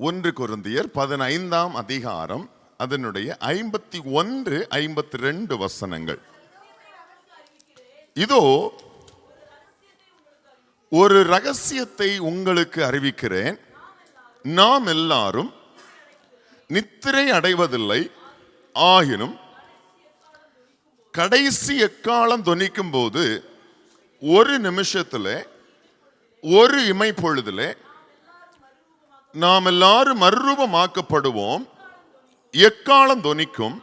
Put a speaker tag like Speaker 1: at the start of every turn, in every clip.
Speaker 1: 1 கொரிந்தியர் 15ஆம் அதிகாரம் அதனுடைய 51, 52 வசனங்கள். இதோ ஒரு ரகசியத்தை உங்களுக்கு அறிவிக்கிறேன், நாம் எல்லாரும் நித்திரை அடைவதில்லை, ஆகினும் கடைசி எக்காலம் தொனிக்கும் போது ஒரு நிமிஷத்துல ஒரு இமை பொழுதுல நாம் எல்லாரும் மறுரூபமாக்கப்படுவோம். எக்காலம் தொனிக்கும்,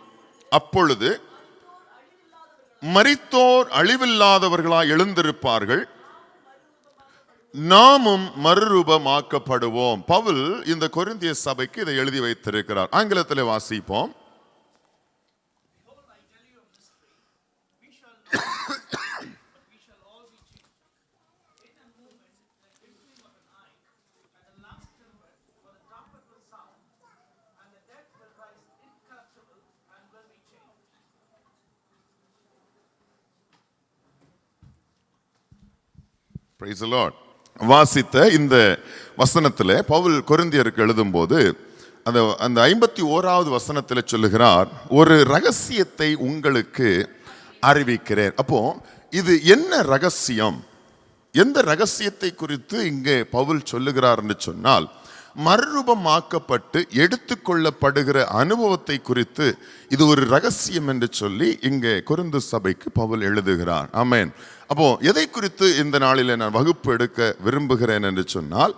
Speaker 1: அப்பொழுது மரித்தோர் அழிவில்லாதவர்களாய் எழுந்திருப்பார்கள், நாமும் மறுரூபமாக்கப்படுவோம். பவுல் இந்த கொரிந்திய சபைக்கு இதை எழுதி வைத்திருக்கிறார். ஆங்கிலத்தில் வாசிப்போம். Praise the Lord. வாசித்த இந்த வசனத்தில் பவுல் கொரிந்தியருக்கு எழுதும் போது அந்த 51வது வசனத்தில் சொல்லுகிறார், ஒரு ரகசியத்தை உங்களுக்கு அறிவிக்கிறேன். அப்போ இது என்ன ரகசியம்? எந்த ரகசியத்தை குறித்து இங்கே பவுல் சொல்லுகிறார் என்று சொன்னால், மறுரூபமாக்கப்பட்டு எடுத்துக்கொள்ளப்படுகிற அனுபவத்தை குறித்து இது ஒரு ரகசியம் என்று சொல்லி இங்கே கொரிந்து சபைக்கு பவுல் எழுதுகிறார். ஆமென். அப்போ எதை குறித்து இந்த நாளில் நான் வகுப்பு எடுக்க விரும்புகிறேன் என்று சொன்னால்,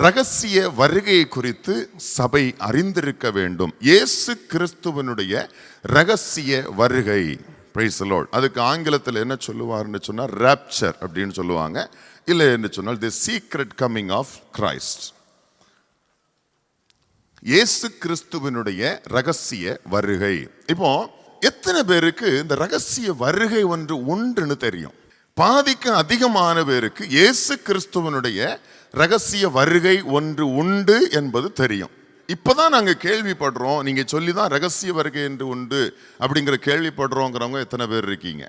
Speaker 1: ரகசிய வருகையை குறித்து சபை அறிந்திருக்க வேண்டும். இயேசு கிறிஸ்துவனுடைய ரகசிய வருகை. Praise the Lord. அதுக்கு ஆங்கிலத்தில் என்ன சொல்லுவார்னு சொன்னால் ராப்சர் அப்படின்னு சொல்லுவாங்க. இல்லை என்று சொன்னால் the secret coming of Christ. இயேசு கிறிஸ்துவனுடைய ரகசிய வருகை. இப்போ எத்தனை பேருக்கு இந்த ரகசிய வருகை ஒன்று உண்டுன்னு தெரியும்? பாதிக்கு அதிகமான பேருக்கு இயேசு கிறிஸ்துவனுடைய ரகசிய வருகை ஒன்று உண்டு என்பது தெரியும். இப்பதான் நாங்க கேள்விப்படுறோம். நீங்க சொல்லிதான் ரகசிய வருகை என்று உண்டு அப்படிங்கிற கேள்விப்படுறோங்கிறவங்க எத்தனை பேர் இருக்கீங்க?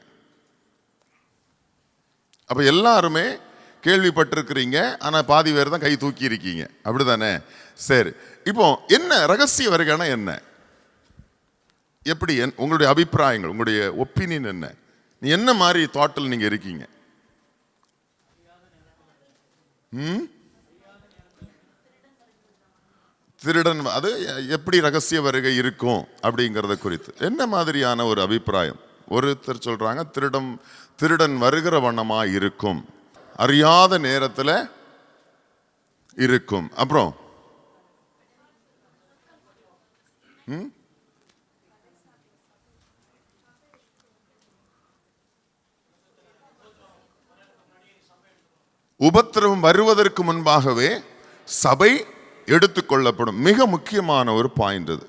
Speaker 1: அப்ப எல்லாருமே கேள்விப்பட்டிருக்கிறீங்க, ஆனா பாதி பேர் தான் கை தூக்கி இருக்கீங்க, அப்படிதானே? சரி, இப்போ என்ன ரகசிய வருகைனா என்ன? எப்படி உங்களுடைய அபிப்பிராயங்கள், உங்களுடைய ஒப்பீனியன் என்ன? நீ என்ன மாதிரி தாட்டில் நீங்க இருக்கீங்க? திருடன், அது எப்படி ரகசிய வருகை இருக்கும் அப்படிங்கறத குறித்து என்ன மாதிரியான ஒரு அபிப்பிராயம்? ஒருத்தர் சொல்றாங்க திருடன் வருகிற வண்ணமா இருக்கும், அறியாத நேரத்துல இருக்கும். அப்புறம் உபத்திரவம் வருவதற்கு முன்பாகவே சபை எடுத்துக்கொள்ளப்படும். மிக முக்கியமான ஒரு பாயிண்ட் அது.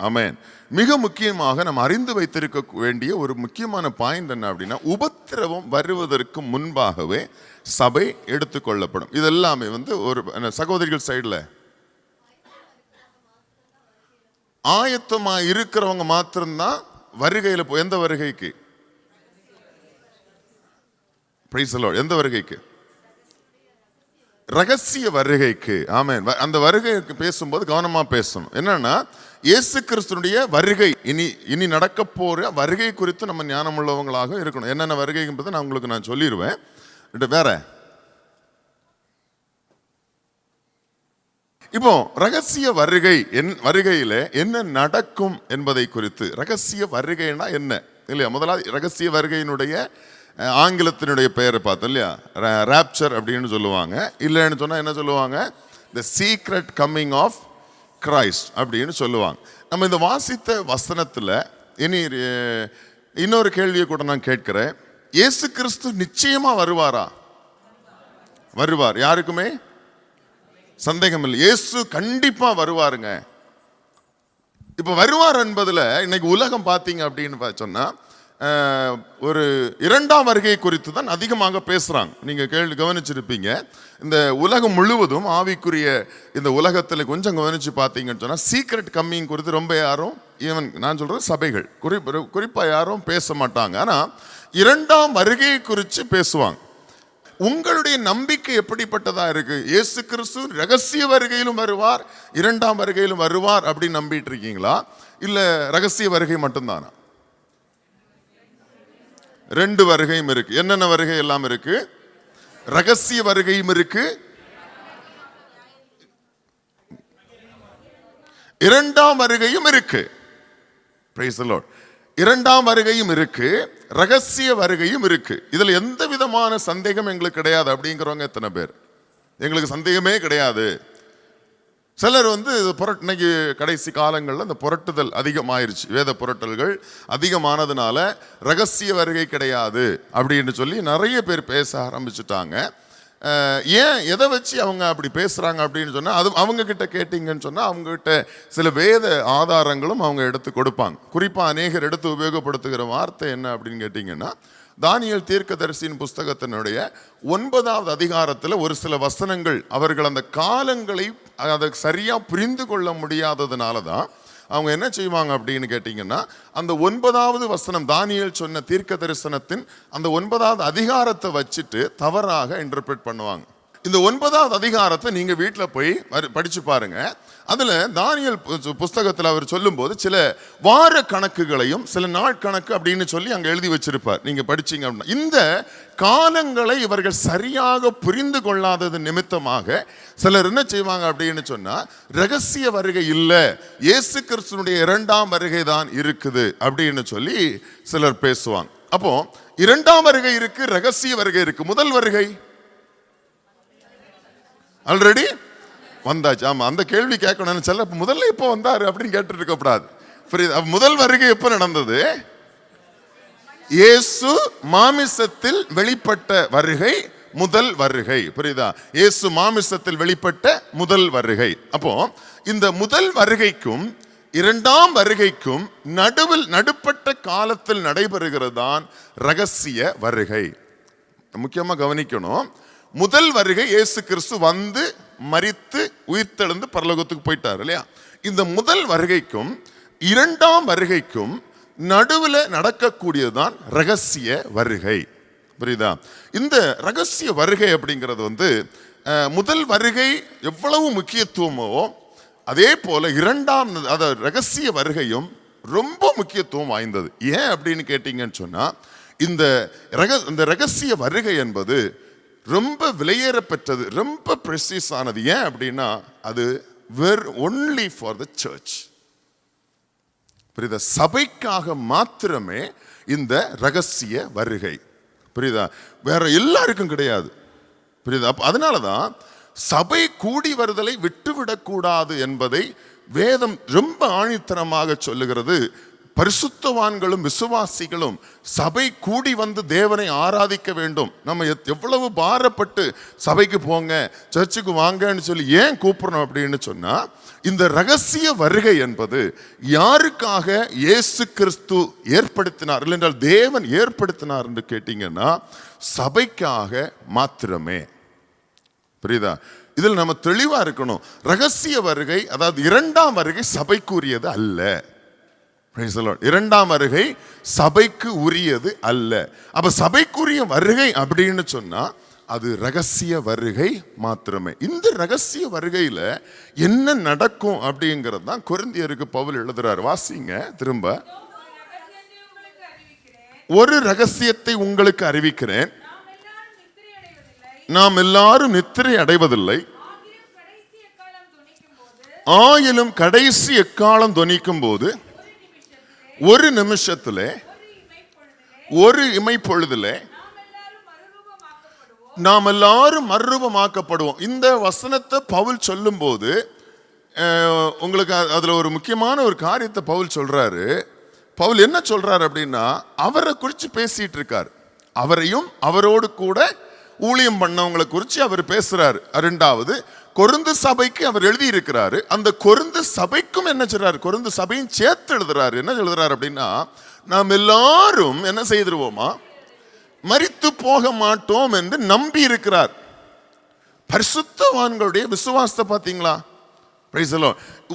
Speaker 1: ஆமென். மிக முக்கியமாக நாம் அறிந்து வைத்திருக்க வேண்டிய ஒரு முக்கியமான பாயிண்ட் என்ன அப்படின்னா, உபத்திரவம் வருவதற்கு முன்பாகவே சபை எடுத்துக்கொள்ளப்படும். இதெல்லாமே ஒரு சகோதரிகள் சைடுல ஆயத்தமா இருக்கிறவங்க மாத்திரம்தான் வருகையில எந்த வருகைக்கு? Price the Lord. எந்த வருகைக்கு? ரகசிய வருகைக்கு. ஆமென். அந்த வருகைக்கு பேசும்போது கவனமா பேசணும். என்னன்னா, இயேசு கிறிஸ்துனுடைய வருகை, இனி நடக்க போற வருகை குறித்து நம்ம ஞானம் உள்ளவங்களாக இருக்கணும். என்னென்ன வருகை என்பதை நான் உங்களுக்கு சொல்லிடுவேன். வேற இப்போ ரகசிய வருகையில என்ன நடக்கும் என்பதை குறித்து. ரகசிய வருகைனா என்ன இல்லையா? முதலாவது ரகசிய வருகையினுடைய ஆங்கிலத்தினுடைய பெயரை பார்த்தோம் இல்லையா? ராப்சர் அப்படின்னு சொல்லுவாங்க. இல்லைன்னு சொன்னா என்ன சொல்லுவாங்க? The secret coming of Christ அப்படின்னு சொல்லுவாங்க. நம்ம இந்த வாசித்த வசனத்துல இன்னொரு கேள்வியை கூட நான் கேட்கிறேன். இயேசு கிறிஸ்து நிச்சயமா வருவாரா? வருவார். யாருக்குமே சந்தேகம் இல்லை. இயேசு கண்டிப்பா வருவாருங்க. இப்ப வருவார் என்பதுல இன்னைக்கு உலகம் பார்த்தீங்க அப்படின்னு சொன்னா ஒரு இரண்டாம் வருகை குறித்து தான் அதிகமாக பேசுறாங்க. நீங்க கவனிச்சிருப்பீங்க. இந்த உலகம் முழுவதும் ஆவிக்குரிய இந்த உலகத்தில் கொஞ்சம் கவனிச்சு பார்த்தீங்கன்னு சொன்னா சீக்ரெட் கம்மிங் குறித்து ரொம்ப யாரும், ஈவன் நான் சொல்றது சபைகள் குறிப்பா யாரும் பேச மாட்டாங்க. ஆனா இரண்டாம் வருகை குறித்து பேசுவாங்க. உங்களுடைய நம்பிக்கை எப்படிப்பட்டதா இருக்கு? இயேசு கிறிஸ்து ரகசிய வருகையிலும் வருவார், இரண்டாம் வருகையிலும் வருவார் அப்படின்னு நம்பிட்டு இருக்கீங்களா? இல்ல ரகசிய வருகை மட்டும்தானா? ரெண்டு வருகையும் இருக்கு. என்னென்ன வருகை எல்லாம் இருக்கு? ரகசிய வருகையும் இருக்கு, இரண்டாம் வருகையும் இருக்கு. Praise the Lord. இரண்டாம் வருகையும் இருக்கு, ரகசிய வருகையும் இருக்கு. இதுல எந்த விதமான சந்தேகம் எங்களுக்கு கிடையாது அப்படிங்கிறவங்க எத்தனை பேர்? எங்களுக்கு சந்தேகமே கிடையாது. சிலர் இன்னைக்கு கடைசி காலங்களில் இந்த புரட்டுதல் அதிகமாயிருச்சு, வேத புரட்டல்கள் அதிகமானதுனால ரகசிய வருகை கிடையாது அப்படின்னு சொல்லி நிறைய பேர் பேச ஆரம்பிச்சுட்டாங்க. ஏன், எதை வச்சு அவங்க அப்படி பேசுறாங்க அப்படின்னு சொன்னா, அது அவங்க கிட்ட கேட்டீங்கன்னு சொன்னா அவங்க கிட்ட சில வேத ஆதாரங்களும் அவங்க எடுத்து கொடுப்பாங்க. குறிப்பா அநேகர் எடுத்து உபயோகப்படுத்துகிற வார்த்தை என்ன அப்படின்னு கேட்டீங்கன்னா, தானியேல் தீர்க்கதரிசியின் புஸ்தகத்தினுடைய 9வது அதிகாரத்தில் ஒரு சில வசனங்கள் அவர்கள் அந்த காலங்களை அதை சரியா புரிந்து கொள்ள முடியாததுனால தான் அவங்க என்ன செய்வாங்க அப்படின்னு கேட்டீங்கன்னா, அந்த 9வது வசனம், தானியேல் சொன்ன தீர்க்க தரிசனத்தின் அந்த 9வது அதிகாரத்தை வச்சுட்டு தவறாக இன்டர்பிரேட் பண்ணுவாங்க. இந்த 9வது அதிகாரத்தை நீங்க வீட்டில் போய் படிச்சு பாருங்க. அதுல தானியேல் புஸ்தகத்தில் அவர் சொல்லும் போது சில வார கணக்குகளையும் சில நாட்கணக்கு அப்படின்னு சொல்லி அங்க எழுதி வச்சிருப்பார். நீங்க படிச்சீங்க அப்படின்னா, இந்த காலங்களை இவர்கள் சரியாக புரிந்து கொள்ளாதது நிமித்தமாக சிலர் என்ன செய்வாங்க அப்படின்னு சொன்னா, ரகசிய வருகை இல்லை, இயேசு கிறிஸ்துனுடைய இரண்டாம் வருகை தான் இருக்குது அப்படின்னு சொல்லி சிலர் பேசுவாங்க. அப்போ இரண்டாம் வருகை இருக்கு, ரகசிய வருகை இருக்கு. முதல் வருகை ஆல்ரெடி வந்தாச்சு. ஆமா, அந்த கேள்வி கேட்கணும்னு சொல்ல, முதல்ல எப்போ வந்தாரு அப்படின்னு கேட்டு இருக்க கூடாது. புரியுது? முதல் வருகை எப்ப நடந்தது? இயேசு மாமிசத்தில் வெளிப்பட்ட வருகை முதல் வருகை. புரியுதா? இயேசு மாமிசத்தில் வெளிப்பட்ட முதல் வருகை. அப்போ இந்த முதல் வருகைக்கும் இரண்டாம் வருகைக்கும் நடுப்பட்ட காலத்தில் நடைபெறுகிறது தான் ரகசிய வருகை. முக்கியமா கவனிக்கணும். முதல் வருகை இயேசு கிறிஸ்து வந்து மரித்து உயிர்த்தெழுந்து பரலோகத்துக்கு போயிட்டார் இல்லையா? இந்த முதல் வருகைக்கும் இரண்டாம் வருகைக்கும் நடுவில் நடக்கக்கூடியதுதான் ரகசிய வருகை. புரியுதா? இந்த ரகசிய வருகை அப்படிங்கிறது முதல் வருகை எவ்வளவு முக்கியத்துவமோ அதே போல இரண்டாம் ரகசிய வருகையும் ரொம்ப முக்கியத்துவம் வாய்ந்தது. ஏன் அப்படின்னு கேட்டீங்கன்னு சொன்னா, இந்த ரகசிய வருகை என்பது ரொம்ப விலையேற பெற்றது, ரொம்ப பிரசிஸ் ஆனது. ஏன் அப்படின்னா, அது ஒன்லி ஃபார் த சர்ச். புரியுதா? சபைக்காக மாத்திரமே இந்த ரகசிய வருகை. புரியுதா? வேற எல்லாருக்கும் கிடையாது. புரியுதா? அதனாலதான் சபை கூடி வருதலை விட்டுவிடக்கூடாது என்பதை வேதம் ரொம்ப ஆணித்தரமாக சொல்லுகிறது. பரிசுத்தவான்களும் விசுவாசிகளும் சபை கூடி வந்து தேவனை ஆராதிக்க வேண்டும். நம்ம எவ்வளவு பாரப்பட்டு சபைக்கு போங்க, சர்ச்சுக்கு வாங்கன்னு சொல்லி ஏன் கூப்பிடணும் அப்படின்னு சொன்னா, இந்த ரகசிய வருகை என்பது யாருக்காக இயேசு கிறிஸ்து ஏற்படுத்தினார், இல்லை என்றால் தேவன் ஏற்படுத்தினார் என்று கேட்டீங்கன்னா, சபைக்காக மாத்திரமே. புரியுதா? இதில் நம்ம தெளிவா இருக்கணும். ரகசிய வருகை, அதாவது இரண்டாம் வருகை சபைக்குரியது அல்ல. இரண்டாம் வருகை சபைக்கு உரியது அல்ல. அப்ப சபைக்குரிய வருகை அப்படின்னு சொன்னா அது ரகசிய வருகை மாத்திரமே. இந்த ரகசிய வருகையில என்ன நடக்கும் அப்படிங்கிறது தான் கொரிந்தியருக்கு பவுல் எழுதுறார். வாசிங்க திரும்ப. ஒரு ரகசியத்தை உங்களுக்கு அறிவிக்கிறேன், நாம் எல்லாரும் நித்திரை அடைவதில்லை, ஆயிலும் கடைசி எக்காலம் தொனிக்கும் போது ஒரு நிமிஷத்துல, ஒரு இமை பொழுதுல நாம் எல்லாரும் மறுரூபமாக்கப்படுவோம். இந்த வசனத்தை பவுல் சொல்லும் போது உங்களுக்கு அதுல ஒரு முக்கியமான ஒரு காரியத்தை பவுல் சொல்றாரு. பவுல் என்ன சொல்றாரு அப்படின்னா, அவரை குறித்து பேசிட்டு இருக்காரு. அவரையும் அவரோடு கூட ஊழியம் பண்ணவங்களை குறித்து அவர் பேசுறாரு. இரண்டாவது, கொரிந்து சபைக்கு அவர் எழுதி இருக்கிறாரு. அந்த கொரிந்து சபைக்கும் என்ன சொல்றாரு, கொரிந்து சபையும் சேர்த்து எழுதுறாரு. என்ன எழுதுறாரு அப்படின்னா, நாம் எல்லாரும் என்ன செய்திருவோமா, மரித்து போக மாட்டோம் என்று நம்பி இருக்கிறார். பரிசுத்தவான்களுடைய விசுவாசத்தை பார்த்தீங்களா?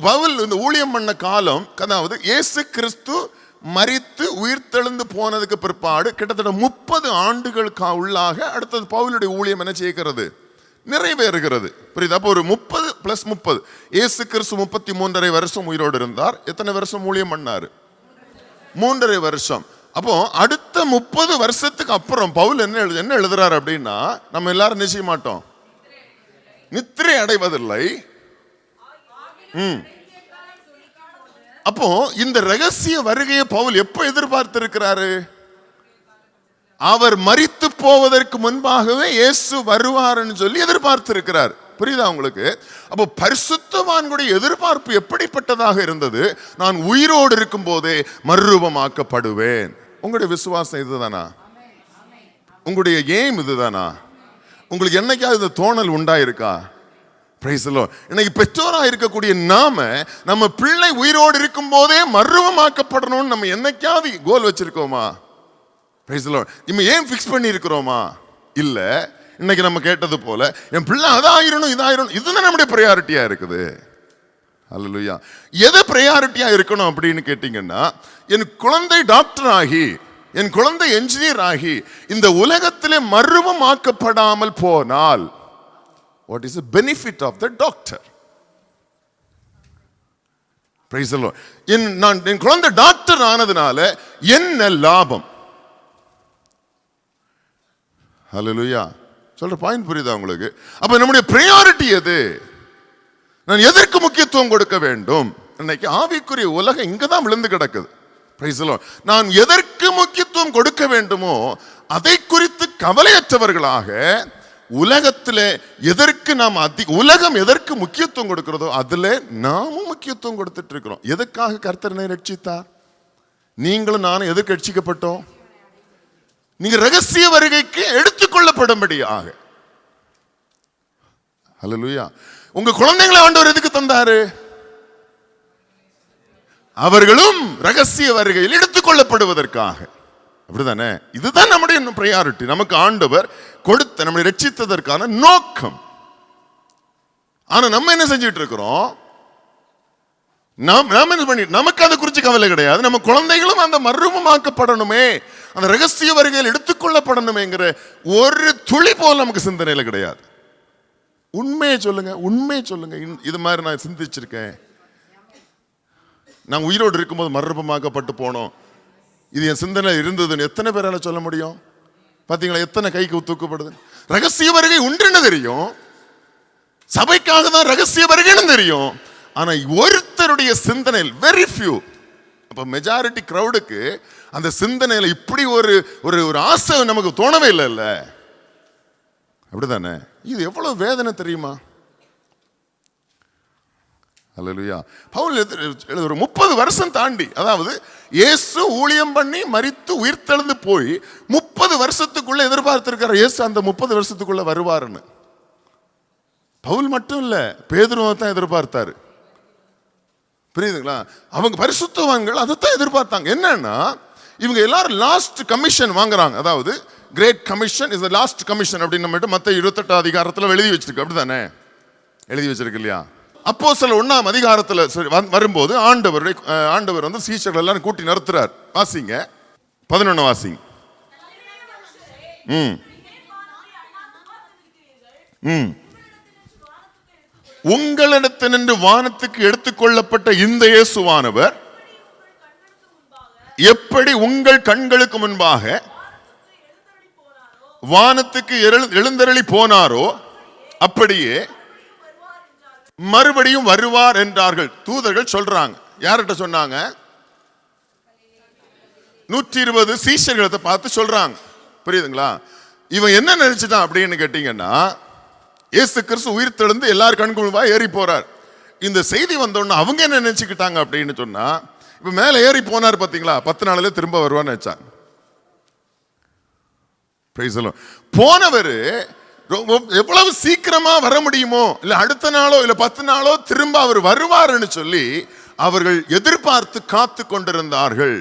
Speaker 1: பவுல் இந்த ஊழியம் பண்ண காலம், அதாவது இயேசு கிறிஸ்து மரித்து உயிர்த்தெழுந்து போனதுக்கு பிற்பாடு கிட்டத்தட்ட 30 ஆண்டுகளுக்கு உள்ளாக அடுத்தது பவுலுடைய ஊழியம் என்ன செய்கிறது, நிறைவேறுகிறது. புரியுது? அப்போ ஒரு 30 + 30, இயேசு கிறிஸ்து 33.5 வருஷம் உயிரோடு இருந்தார். எத்தனை வருஷம் ஊழியம் பண்ணாரு? 3.5 வருஷம். அப்போ அடுத்த 30 வருஷத்துக்கு அப்புறம் பவுல் என்ன எழுதுறாரு அப்படின்னா, நம்ம எல்லாரும் நிச்சய மாட்டோம், நித்திரை அடைவதில்லை. அப்போ இந்த ரகசிய வருகையை பவுல் எப்ப எதிர்பார்த்திருக்கிறாரு? அவர் மரித்து போவதற்கு முன்பாகவே இயேசு வருவார்னு சொல்லி எதிர்பார்த்திருக்கிறார். புரியுதா உங்களுக்கு? அப்போ பரிசுத்தவான்களுடைய எதிர்பார்ப்பு எப்படிப்பட்டதாக இருந்தது? நான் உயிரோடு இருக்கும் போதே மறுரூபமாக்கப்படுவேன். உங்களுடைய விசுவாசம் இதுதானா? உங்களுடைய எய்ம் இதுதானா? உங்களுக்கு என்னைக்காவது இந்த தோணல் உண்டாயிருக்கா? Price the Lord. இன்னைக்கு பெற்றோரா இருக்கக்கூடிய நம்ம பிள்ளை உயிரோடு இருக்கும் போதே மறுரூபமாக்கப்படணும்னு நம்ம என்னைக்காவது கோல் வச்சிருக்கோமா? Price the Lord. நம்ம ஏன் ஃபிக்ஸ் பண்ணி இருக்கிறோமா? இல்ல. இன்னைக்கு நம்ம கேட்டது போல என் பிள்ளை அதாயிரணும் இதாயிரணும், இதுதான் நம்முடைய ப்ரையாரிட்டியா இருக்குது. அல்லேலூயா. எது ப்ரையாரிட்டியா இருக்கணும் அப்படின்னு கேட்டீங்கன்னா, என் குழந்தை டாக்டர் ஆகி, என் குழந்தை என்ஜினியர் ஆகி இந்த உலகத்திலே மறுரூபமாக்கப்படாமல் போனால், what is the benefit of the doctor? Praise the Lord. என் குழந்தை டாக்டர் ஆனதுனால என்ன லாபம்? ஹல்லேலூயா. சொல்ற பாயிண்ட் புரியுதா உங்களுக்கு? அப்ப நம்முடைய பிரையாரிட்டி எது? நான் எதற்கு முக்கியத்துவம் கொடுக்க வேண்டும்? இன்னைக்கு ஆவிக்குரிய உலகம் இங்கதான் விழுந்து கிடக்குது. Price the Lord. நான் எதற்கு முக்கியத்துவம் கொடுக்க வேண்டுமோ அதை குறித்து கவலையற்றவர்களாக உலகத்திலே எதற்கு நாம் உலகம் எதற்கு முக்கியத்துவம் கொடுக்கிறதோ அதுல நாமும் முக்கியத்துவம் கொடுத்துட்டு இருக்கிறோம். எதுக்காக கர்த்தர் ரட்சித்தார்? நீங்களும் நானும் எதுக்கு ரட்சிக்கப்பட்டோம்? நீங்க ரகசிய வருகைக்கு எடுத்துக்கொள்ளப்படும்படியாக. ஹல்லேலூயா. உங்க குழந்தைகளை ஆண்டவர் எதுக்கு தந்தாரு? அவர்களும் ரகசிய வருகையில் எடுத்துக்கொள்ளப்படுவதற்காக. அப்படிதானே? இதுதான் நம்முடைய பிரையாரிட்டி. நமக்கு ஆண்டவர் கொடுத்த நம்மை ரட்சித்ததற்கான நோக்கம். ஆனா நம்ம என்ன செஞ்சிட்டு இருக்கிறோம்? நமக்கு அதை குறித்து கவலை கிடையாது. நம்ம குழந்தைகளும் அந்த மறுரூபமாக்கப்படணுமே, அந்த ரகசிய வருகையில் எடுத்துக்கொள்ளப்படணுமேங்கிற ஒரு துளி போல் நமக்கு சிந்தனையில கிடையாது. உண்மையை சொல்லுங்க, உண்மையை சொல்லுங்க. இது மாதிரி நான் சிந்திச்சிருக்கேன். நான் உயிரோடு இருக்கும்போது மறுரூபமாக்கப்பட்டு போனோம், இது என் சிந்தனை இருந்ததுன்னு எத்தனை பேரால சொல்ல முடியும்? பாத்தீங்களா எத்தனை கைக்கு தூக்கப்படுது? ரகசிய வருகை உண்டுன்னு தெரியும், சபைக்காக தான் ரகசிய வருகைன்னு தெரியும். ஆனா ஒருத்தருடைய சிந்தனையில் வெரி ஃபியூ, அப்ப மெஜாரிட்டி கிரௌடுக்கு அந்த சிந்தனையில இப்படி ஒரு ஒரு ஆசை நமக்கு தோணவே இல்லைல்ல. அப்படிதானே? இது எவ்வளவு வேதனை தெரியுமா? அல்லேலூயா. பவுல் ஒரு 30 வருஷம் தாண்டி, அதாவது இயேசு ஊழியம் பண்ணி மரித்து உயிர்த்தெழுந்து போய் 30 வருஷத்துக்குள்ள எதிர்பார்த்திருக்கிறார் இயேசு அந்த 30 வருஷத்துக்குள்ள வருவாருன்னு. பவுல் மட்டும் இல்ல, பேதுருவை தான் எதிர்பார்த்தாரு. புரியுதுங்களா? அவங்க பரிசுத்தவான்கள் அதைத்தான் எதிர்பார்த்தாங்க. என்னன்னா இவங்க எல்லாரும் லாஸ்ட் கமிஷன் வாங்குறாங்க. அதாவது great commission is the last commission அப்படின்னு நம்ம மத்தேயு 28 அதிகாரத்துல எழுதி வச்சிருக்கு. அப்படிதானே? எழுதி வச்சிருக்கு இல்லையா? அப்போஸ்தலர் 1 அதிகாரத்துல வரும்போது ஆண்டவர் வந்து சீஷர்கள் எல்லாரும் கூட்டி நிறுத்துறார். வாசிங்க 11 வாசிங்க. உங்களிடத்தினின்று வானத்துக்கு எடுத்துக்கொள்ளப்பட்ட இந்த இயேசுவானவர் எப்படி உங்கள் கண்களுக்கு முன்பாக வானத்துக்கு எழுந்தருளி போனாரோ அப்படியே மறுபடியும் வருவார் என்றார்கள். தூதர்கள் சொல்றாங்க. யார்கிட்ட சொன்னாங்க? 120 சீஷர்களை பார்த்து சொல்றாங்க. புரியுதுங்களா? இவன் என்ன நினைச்சிட்டான் அப்படின்னு கேட்டீங்கன்னா, இயேசு கிறிஸ்து உயிர் தெழுந்து எல்லாரும் கண்குழுவா ஏறி போறார். இந்த செய்தி வந்தோன்னா அவங்க என்ன நினைச்சுக்கிட்டாங்க அப்படின்னு சொன்னா, இப்ப மேல ஏறி போனார் பாத்தீங்களா, 10 நாளிலே திரும்ப வருவான்னு நினைச்சாங்க. போனவர் எவ்வளவு சீக்கிரமா வர முடியுமோ, இல்ல அடுத்த நாளோ இல்ல 10 நாளோ திரும்ப அவர் வருவார்னு சொல்லி அவர்கள் எதிர்பார்த்து காத்து கொண்டிருந்தார்கள்.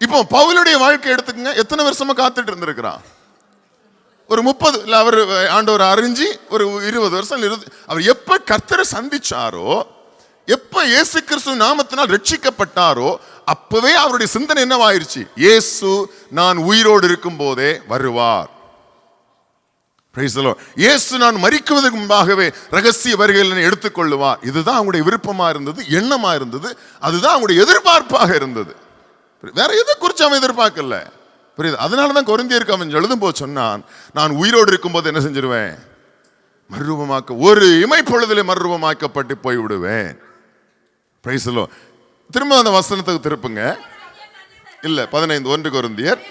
Speaker 1: இப்போ பவுலுடைய வாழ்க்கை எடுத்துக்கங்க, எத்தனை வருஷமா காத்துட்டு இருந்திருக்கிறான்? ஒரு 30 இல்ல, அவர் ஆண்டவர் அறிஞ்சு ஒரு 20 வருஷம் அவர் எப்ப கர்த்தரை சந்திச்சாரோ எப்ப இயேசு கிறிஸ்து நாமத்தினால் ரட்சிக்கப்பட்டாரோ அப்பவே அவருடைய சிந்தனை என்னவாயிருச்சு? இயேசு நான் உயிரோடு இருக்கும் போதே வருவார். இயேசு நான் மரிக்குவதற்கு முன்பாகவே ரகசிய வருகையில் எடுத்துக்கொள்ளுவார். இதுதான் அவங்களுடைய விருப்பமா இருந்தது, எண்ணமா இருந்தது, அதுதான் அவங்களுடைய எதிர்பார்ப்பாக இருந்தது. வேற எதை குறித்து அவன் எதிர்பார்க்கல. புரியுது? அதனாலதான் கொரிந்தியருக்கு அவன் எழுதும் போது சொன்னான், நான் உயிரோடு இருக்கும் போது என்ன செஞ்சிருவேன்? மறுரூபமாக்க, ஒரு இமைப்பொழுதிலே மறுரூபமாக்கப்பட்டு போய் விடுவேன். திரும்ப அந்த வசனத்துக்கு திருப்புங்க. இல்ல 15 1 கொரிந்தியர்.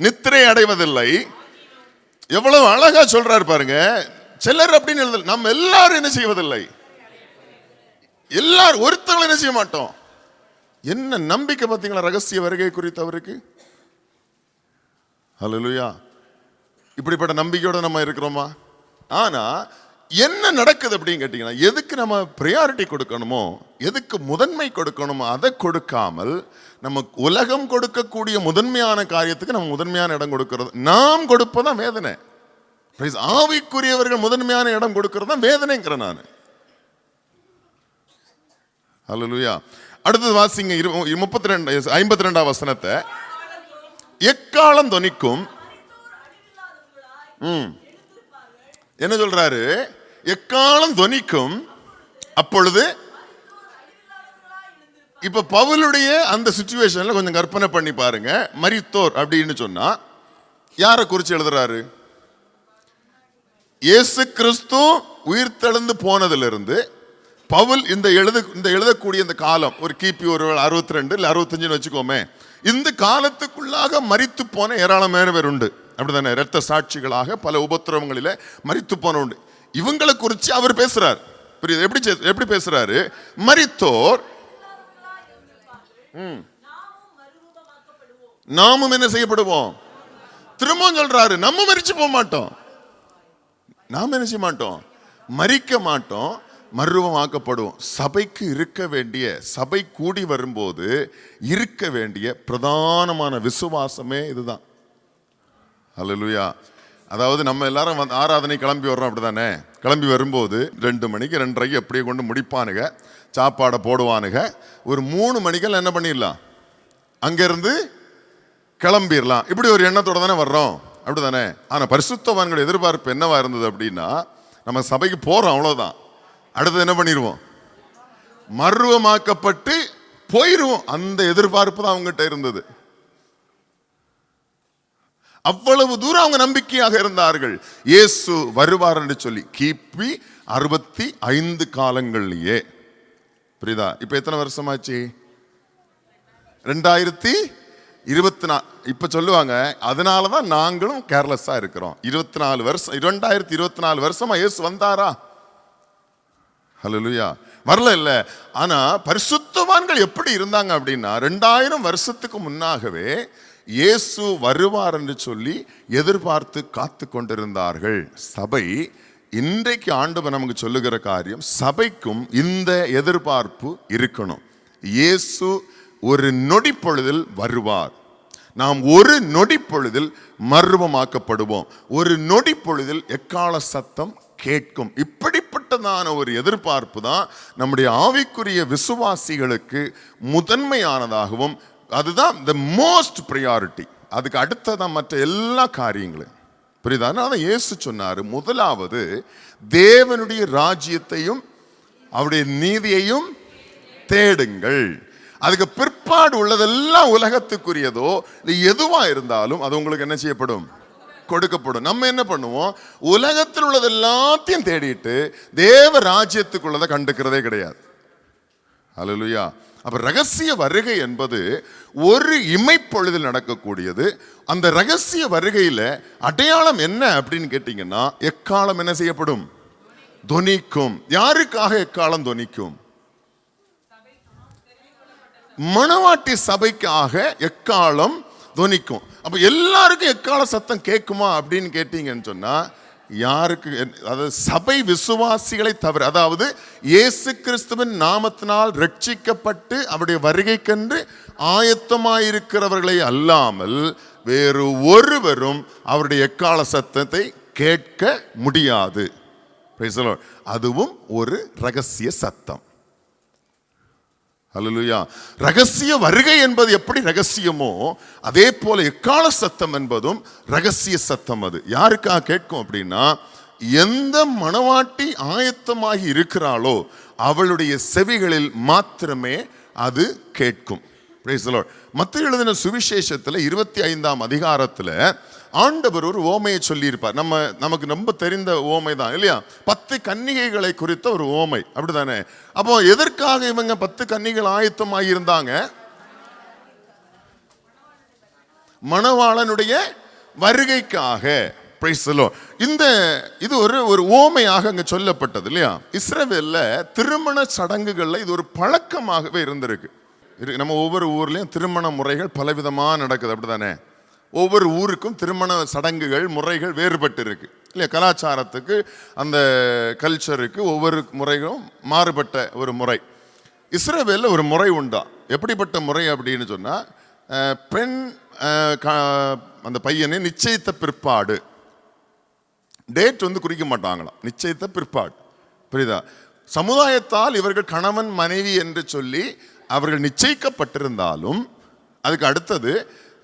Speaker 1: நித்திரை அடைவதில்லை. எவ்வளவு அழகா சொல்றாரு பாருங்க. சிலர் அப்படின்னு எழுதல, நம்ம எல்லாரும் என்ன செய்வதில்லை, எல்லாரும் ஒருத்தவங்களும் என்ன செய்ய மாட்டோம். என்ன நம்பிக்கை பார்த்தீங்களா ரகசிய வருகை குறித்து அவருக்கு? ஹல்லேலூயா. இப்படிப்பட்ட நம்பிக்கையோட நம்ம இருக்கிறோமா? ஆனா என்ன நடக்குது அப்படின்னு கேட்டீங்கன்னா, எதுக்கு நம்ம பிரையாரிட்டி கொடுக்கணுமோ, எதுக்கு முதன்மை கொடுக்கணுமோ அதை கொடுக்காமல் நம்ம உலகம் கொடுக்கக்கூடிய முதன்மையான காரியத்துக்கு நம்ம முதன்மையான இடம் கொடுக்கிறது, நாம் கொடுப்பதான் வேதனை. ஆவிக்குரியவர்கள் முதன்மையான இடம் கொடுக்கிறது தான் வேதனைங்கிற நான். ஹல்லேலூயா. அடுத்தது வாசிங்க 52 வசனத்தை. எக்காலம் தொனிக்கும். என்ன சொல்றாரு? எக்காலம் தொனிக்கும், அப்பொழுது. இப்ப பவுலுடைய அந்த சிச்சுவேஷன்ல கொஞ்சம் கற்பனை பண்ணி பாருங்க. மரித்தோர் அப்படின்னு சொன்னா யாரை குறிச்சு எழுதுறாரு? இயேசு கிறிஸ்து உயிர்த்தெழுந்து போனதிலிருந்து பவுல் இந்த எழுதக்கூடிய இந்த காலம் ஒரு கிபி ஒரு 62 இல்ல 65 வச்சுக்கோமே, இந்த காலத்துக்குள்ளாக மரித்து போன ஏராளமான பேர் உண்டு. அப்படித்தானே? இரத்த சாட்சிகளாக பல உபத்திரவங்களில மரித்து போன உண்டு. இவங்களை குறித்து அவர் பேசுறார். புரியுது? எப்படி பேசுறாரு? மரித்தோர் நாமும் என்ன செய்யப்படுவோம்? திரும்பவும் சொல்றாரு, நம்ம மரிச்சு போக மாட்டோம். நாம என்ன செய்ய மாட்டோம்? மரிக்க மாட்டோம், மறுரூபமாக்கப்படுவோம். சபைக்கு இருக்க வேண்டிய, சபை கூடி வரும்போது இருக்க வேண்டிய பிரதானமான விசுவாசமே இதுதான். ஹல்லேலூயா. அதாவது நம்ம எல்லாரும் ஆராதனை கிளம்பி வர்றோம், அப்படிதானே? கிளம்பி வரும்போது 2 மணிக்கு 2:30 அப்படியே கொண்டு முடிப்பானுங்க, சாப்பாடை போடுவானுங்க. ஒரு 3 மணிக்கெல்லாம் என்ன பண்ணிடலாம், அங்கிருந்து கிளம்பிடலாம். இப்படி ஒரு எண்ணத்தோட தானே வர்றோம், அப்படிதானே? ஆனா பரிசுத்தவான்கள் எதிர்பார்ப்பு என்னவா இருந்தது அப்படின்னா, நம்ம சபைக்கு போறோம் அவ்வளவுதான், அடுத்து என்ன பண்ணிடுவோம்? மறுரூபமாக்கப்பட்டு போயிருவோம். அந்த எதிர்பார்ப்பு தான் அவங்ககிட்ட இருந்தது. அவ்வளவு தூரம் அவங்க நம்பிக்கையாக இருந்தார்கள். இயேசு வருவார் என்று சொல்லி கிபி 65 காலங்கள்லயே. புரியுதா? இப்ப எத்தனை வருஷமாச்சு? 2024. இப்ப சொல்லுவாங்க, அதனாலதான் நாங்களும் கேர்லெஸ்ஸா இருக்கிறோம். 24 வருஷம், 2024 வருஷமா இயேசு வந்தாரா? ஹல்லேலூயா. வரல இல்ல. ஆனா பரிசுத்தவான்கள் எப்படி இருந்தாங்க அப்படின்னா, 2000 வருஷத்துக்கு முன்னாகவே இயேசு வருவார் என்று சொல்லி எதிர்பார்த்து காத்து கொண்டிருந்தார்கள். சபை இன்றைக்கு ஆண்டவர் நமக்கு சொல்லுகிற காரியம், சபைக்கும் இந்த எதிர்பார்ப்பு இருக்கணும். இயேசு ஒரு நொடி பொழுதில் வருவார். நாம் ஒரு நொடி பொழுதில் மறுரூபமாக்கப்படுவோம். ஒரு நொடி பொழுதில் எக்கால சத்தம் கேட்கும். இப்படிப்பட்டதான ஒரு எதிர்பார்ப்பு தான் நம்முடைய ஆவிக்குரிய விசுவாசிகளுக்கு முதன்மையானதாகவும், அதுதான் the most priority. அதுக்கு அடுத்ததான் மற்ற எல்லா காரியங்களும். புரியுதா? அதனால இயேசு சொன்னாரு, முதலாவது தேவனுடைய ராஜ்யத்தையும் அவருடைய நீதியையும் தேடுங்கள், அதுக்கு பிற்பாடு உள்ளதெல்லாம் உலகத்துக்குரியதோ எதுவா இருந்தாலும் அது உங்களுக்கு என்ன செய்யப்படும்? கொடுக்கப்படும். நம்ம என்ன பண்ணுவோம்? உலகத்தில் உள்ளது எல்லாத்தையும் தேடிட்டு தேவ ராஜ்யத்துக்குள்ளதை கண்டுக்கிறதே கிடையாது. ஹல்லேலூயா. அப்ப ரகசிய வருகை என்பது ஒரு இமைப்பொழுதில் நடக்கக்கூடியது. அந்த ரகசிய வருகையில அடையாளம் என்ன அப்படின்னு கேட்டீங்கன்னா, எக்காலம் என்ன செய்யப்படும்? தொனிக்கும். யாருக்காக எக்காலம் தொனிக்கும்? மணவாட்டி சபைக்காக எக்காலம் தொனிக்கும். அப்ப எல்லாருக்கும் எக்கால சத்தம் கேட்குமா அப்படின்னு கேட்டீங்கன்னு சொன்னா, யாருக்கு? அதாவது சபை விசுவாசிகளை தவிர, அதாவது இயேசு கிறிஸ்துவின் நாமத்தினால் ரட்சிக்கப்பட்டு அவருடைய வருகைக்கென்று ஆயத்தமாயிருக்கிறவர்களை அல்லாமல் வேறு ஒருவரும் அவருடைய எக்கால சத்தத்தை கேட்க முடியாது. Praise the Lord. அதுவும் ஒரு ரகசிய சத்தம். ஹல்லேலூயா. ரகசிய வருகை என்பது எப்படி ரகசியமோ அதே போல எக்கால சத்தம் என்பதும் ரகசிய சத்தம். அது யாருக்காக கேட்கும் அப்படின்னா, எந்த மணவாட்டி ஆயத்தமாகி இருக்கிறாளோ அவளுடைய செவிகளில் மாத்திரமே அது கேட்கும். Praise the Lord. மத்தேயு எழுதின சுவிசேஷத்துல 25ஆம் அதிகாரத்துல ஆண்டவர் ஒரு ஓமையை சொல்லி இருப்பார். நமக்கு ரொம்ப தெரிந்த ஓமை தான் இல்லையா? 10 கன்னிகைகளை குறித்த ஒரு ஓமை, அப்படிதானே? அப்போ எதற்காக இவங்க 10 கன்னிகள் ஆயத்தமாகி இருந்தாங்க? மணவாளனுடைய வருகைக்காக. Praise the Lord. இது ஒரு ஓமையாக அங்க சொல்லப்பட்டது இல்லையா? இஸ்ரவேல்ல திருமண சடங்குகள்ல இது ஒரு பழக்கமாகவே இருந்திருக்கு. நம்ம ஒவ்வொரு ஊர்லயும் திருமண முறைகள் பலவிதமா நடக்குது, அப்படிதானே? ஒவ்வொரு ஊருக்கும் திருமண சடங்குகள் முறைகள் வேறுபட்டு இருக்கு இல்லையா? கலாச்சாரத்துக்கு அந்த கல்ச்சருக்கு ஒவ்வொரு முறைகளும் மாறுபட்ட ஒரு முறை. இஸ்ரவேல்ல ஒரு முறை உண்டா. எப்படிப்பட்ட முறை அப்படின்னு சொன்னா, பெண் அந்த பையனை நிச்சயித்த பிற்பாடு, டேட் குறிக்க மாட்டாங்களாம், நிச்சயித்த பிற்பாடு. புரியுதா? சமுதாயத்தால் இவர்கள் கணவன் மனைவி என்று சொல்லி அவர்கள் நிச்சயிக்கப்பட்டிருந்தாலும் அதுக்கு அடுத்தது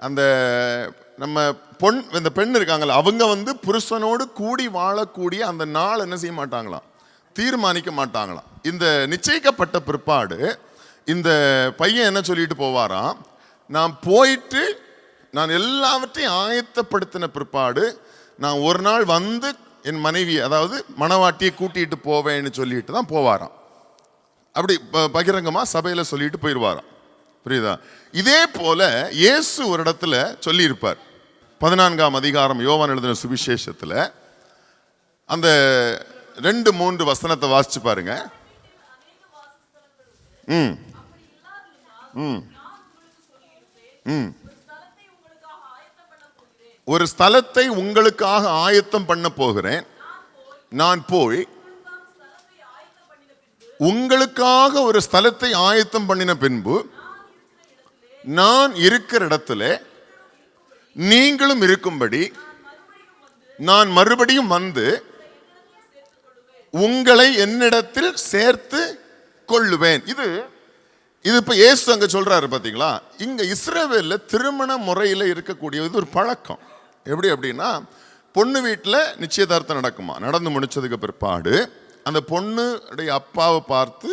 Speaker 1: அந்த நம்ம இந்த பெண் இருக்காங்கல்ல, அவங்க புருஷனோடு கூடி வாழக்கூடிய அந்த நாள் என்ன செய்ய மாட்டாங்களாம், தீர்மானிக்க மாட்டாங்களாம். இந்த நிச்சயிக்கப்பட்ட பிற்பாடு இந்த பையன் என்ன சொல்லிட்டு போவாராம், நான் போயிட்டு நான் எல்லாவற்றையும் ஆயத்தப்படுத்தின பிற்பாடு நான் ஒரு நாள் என் மனைவி அதாவது மணவாட்டியை கூட்டிட்டு போவேன்னு சொல்லிட்டு தான் போவாராம். அப்படி பகிரங்கமா சபையில சொல்லிட்டு போயிடுவாராம். புரியுதா? இதே போல இயேசு ஒரு இடத்துல சொல்லி இருப்பார். 14ஆம் அதிகாரம் யோவான் எழுதின சுவிசேஷத்துல அந்த 2-3 வசனத்தை வாசிச்சு பாருங்க. ஒரு ஸ்தலத்தை உங்களுக்காக ஆயத்தம் பண்ண போகிறேன். நான் போய் உங்களுக்காக ஒரு ஸ்தலத்தை ஆயத்தம் பண்ணின பின்பு நான் இருக்கிற இடத்துல நீங்களும் இருக்கும்படி நான் மறுபடியும் உங்களை என்னிடத்தில் சேர்த்து கொள்ளுவேன். இது இப்ப இயேசு அங்க சொல்றாரு பாத்தீங்களா? இங்க இஸ்ரவேல்ல திருமண முறையில இருக்கக்கூடிய இது ஒரு பழக்கம். எப்படி அப்படின்னா, பொண்ணு வீட்டுல நிச்சயதார்த்தம் நடக்குமா, நடந்து முடிச்சதுக்கு பிற்பாடு அந்த பொண்ணுடைய அப்பாவை பார்த்து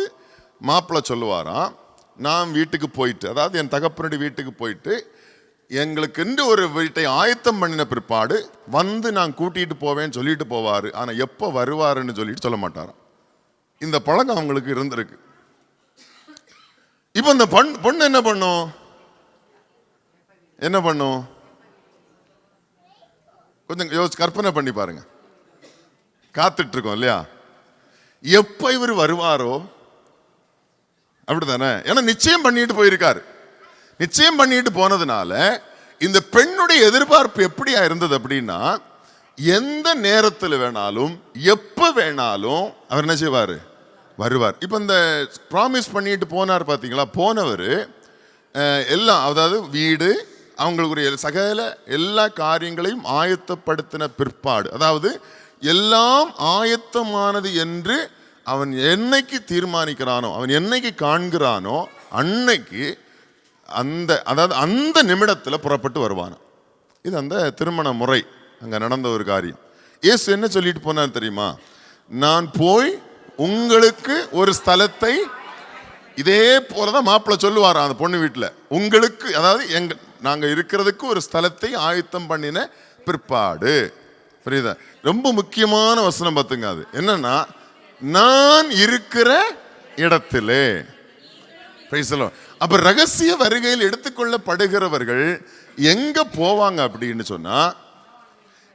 Speaker 1: மாப்பிள்ளை சொல்லுவாராம், நான் வீட்டுக்கு போயிட்டு, அதாவது என் தகப்பனுடைய வீட்டுக்கு போயிட்டு எங்களுக்கு ஒரு வீட்டை ஆயத்தம் பண்ணின பிற்பாடு நான் கூட்டிட்டு போவேன்னு சொல்லிட்டு போவாரு. ஆனா எப்ப வருவாருன்னு சொல்லிட்டு சொல்ல மாட்டாராம். இந்த பழக்கம் அவங்களுக்கு இருந்திருக்கு. இப்ப இந்த பொண்ணு என்ன பண்ணும் கொஞ்சம் யோசிச்சு கற்பனை பண்ணி பாருங்க. காத்துட்டு இருக்கோம் இல்லையா, எப்ப இவர் வருவாரோ, அப்படித்தானே? ஏன்னா நிச்சயம் பண்ணிட்டு போயிருக்காரு. நிச்சயம் பண்ணிட்டு போனதுனால இந்த பெண்ணுடைய எதிர்பார்ப்பு எப்படியா இருந்தது அப்படின்னா, எந்த நேரத்தில் வேணாலும் எப்ப வேணாலும் அவர் என்ன செய்வாரு, வருவார். இப்ப இந்த ப்ராமிஸ் பண்ணிட்டு போனார் பாத்தீங்களா, போனவர் எல்லாம், அதாவது வீடு, அவங்களுக்குரிய சகல எல்லா காரியங்களையும் ஆயத்தப்படுத்தின பிற்பாடு, அதாவது எல்லாம் ஆயத்தமானது என்று அவன் என்னைக்கு தீர்மானிக்கிறானோ, அவன் என்னைக்கு காண்கிறானோ அன்னைக்கு அந்த நிமிடத்தில் புறப்பட்டு வருவான். இது அந்த திருமண முறை அங்க நடந்த ஒரு காரியம். இயேசு என்ன சொல்லிட்டு போனார் தெரியுமா? நான் போய் உங்களுக்கு ஒரு ஸ்தலத்தை, இதே போலதான் மாப்பிள்ளை சொல்லுவாராம் அந்த பொண்ணு வீட்டுல, உங்களுக்கு, அதாவது நாங்க இருக்கிறதுக்கு ஒரு ஸ்தலத்தை ஆயத்தம் பண்ணின பிற்பாடு. புரியுதா? ரொம்ப முக்கியமான வசனம் பார்த்துங்க. அது என்னன்னா, நான் இருக்கிற இடத்திலே. அப்ப ரகசிய வருகையில் எடுத்துக்கொள்ளப்படுகிறவர்கள் எங்க போவாங்க அப்படின்னு சொன்னா,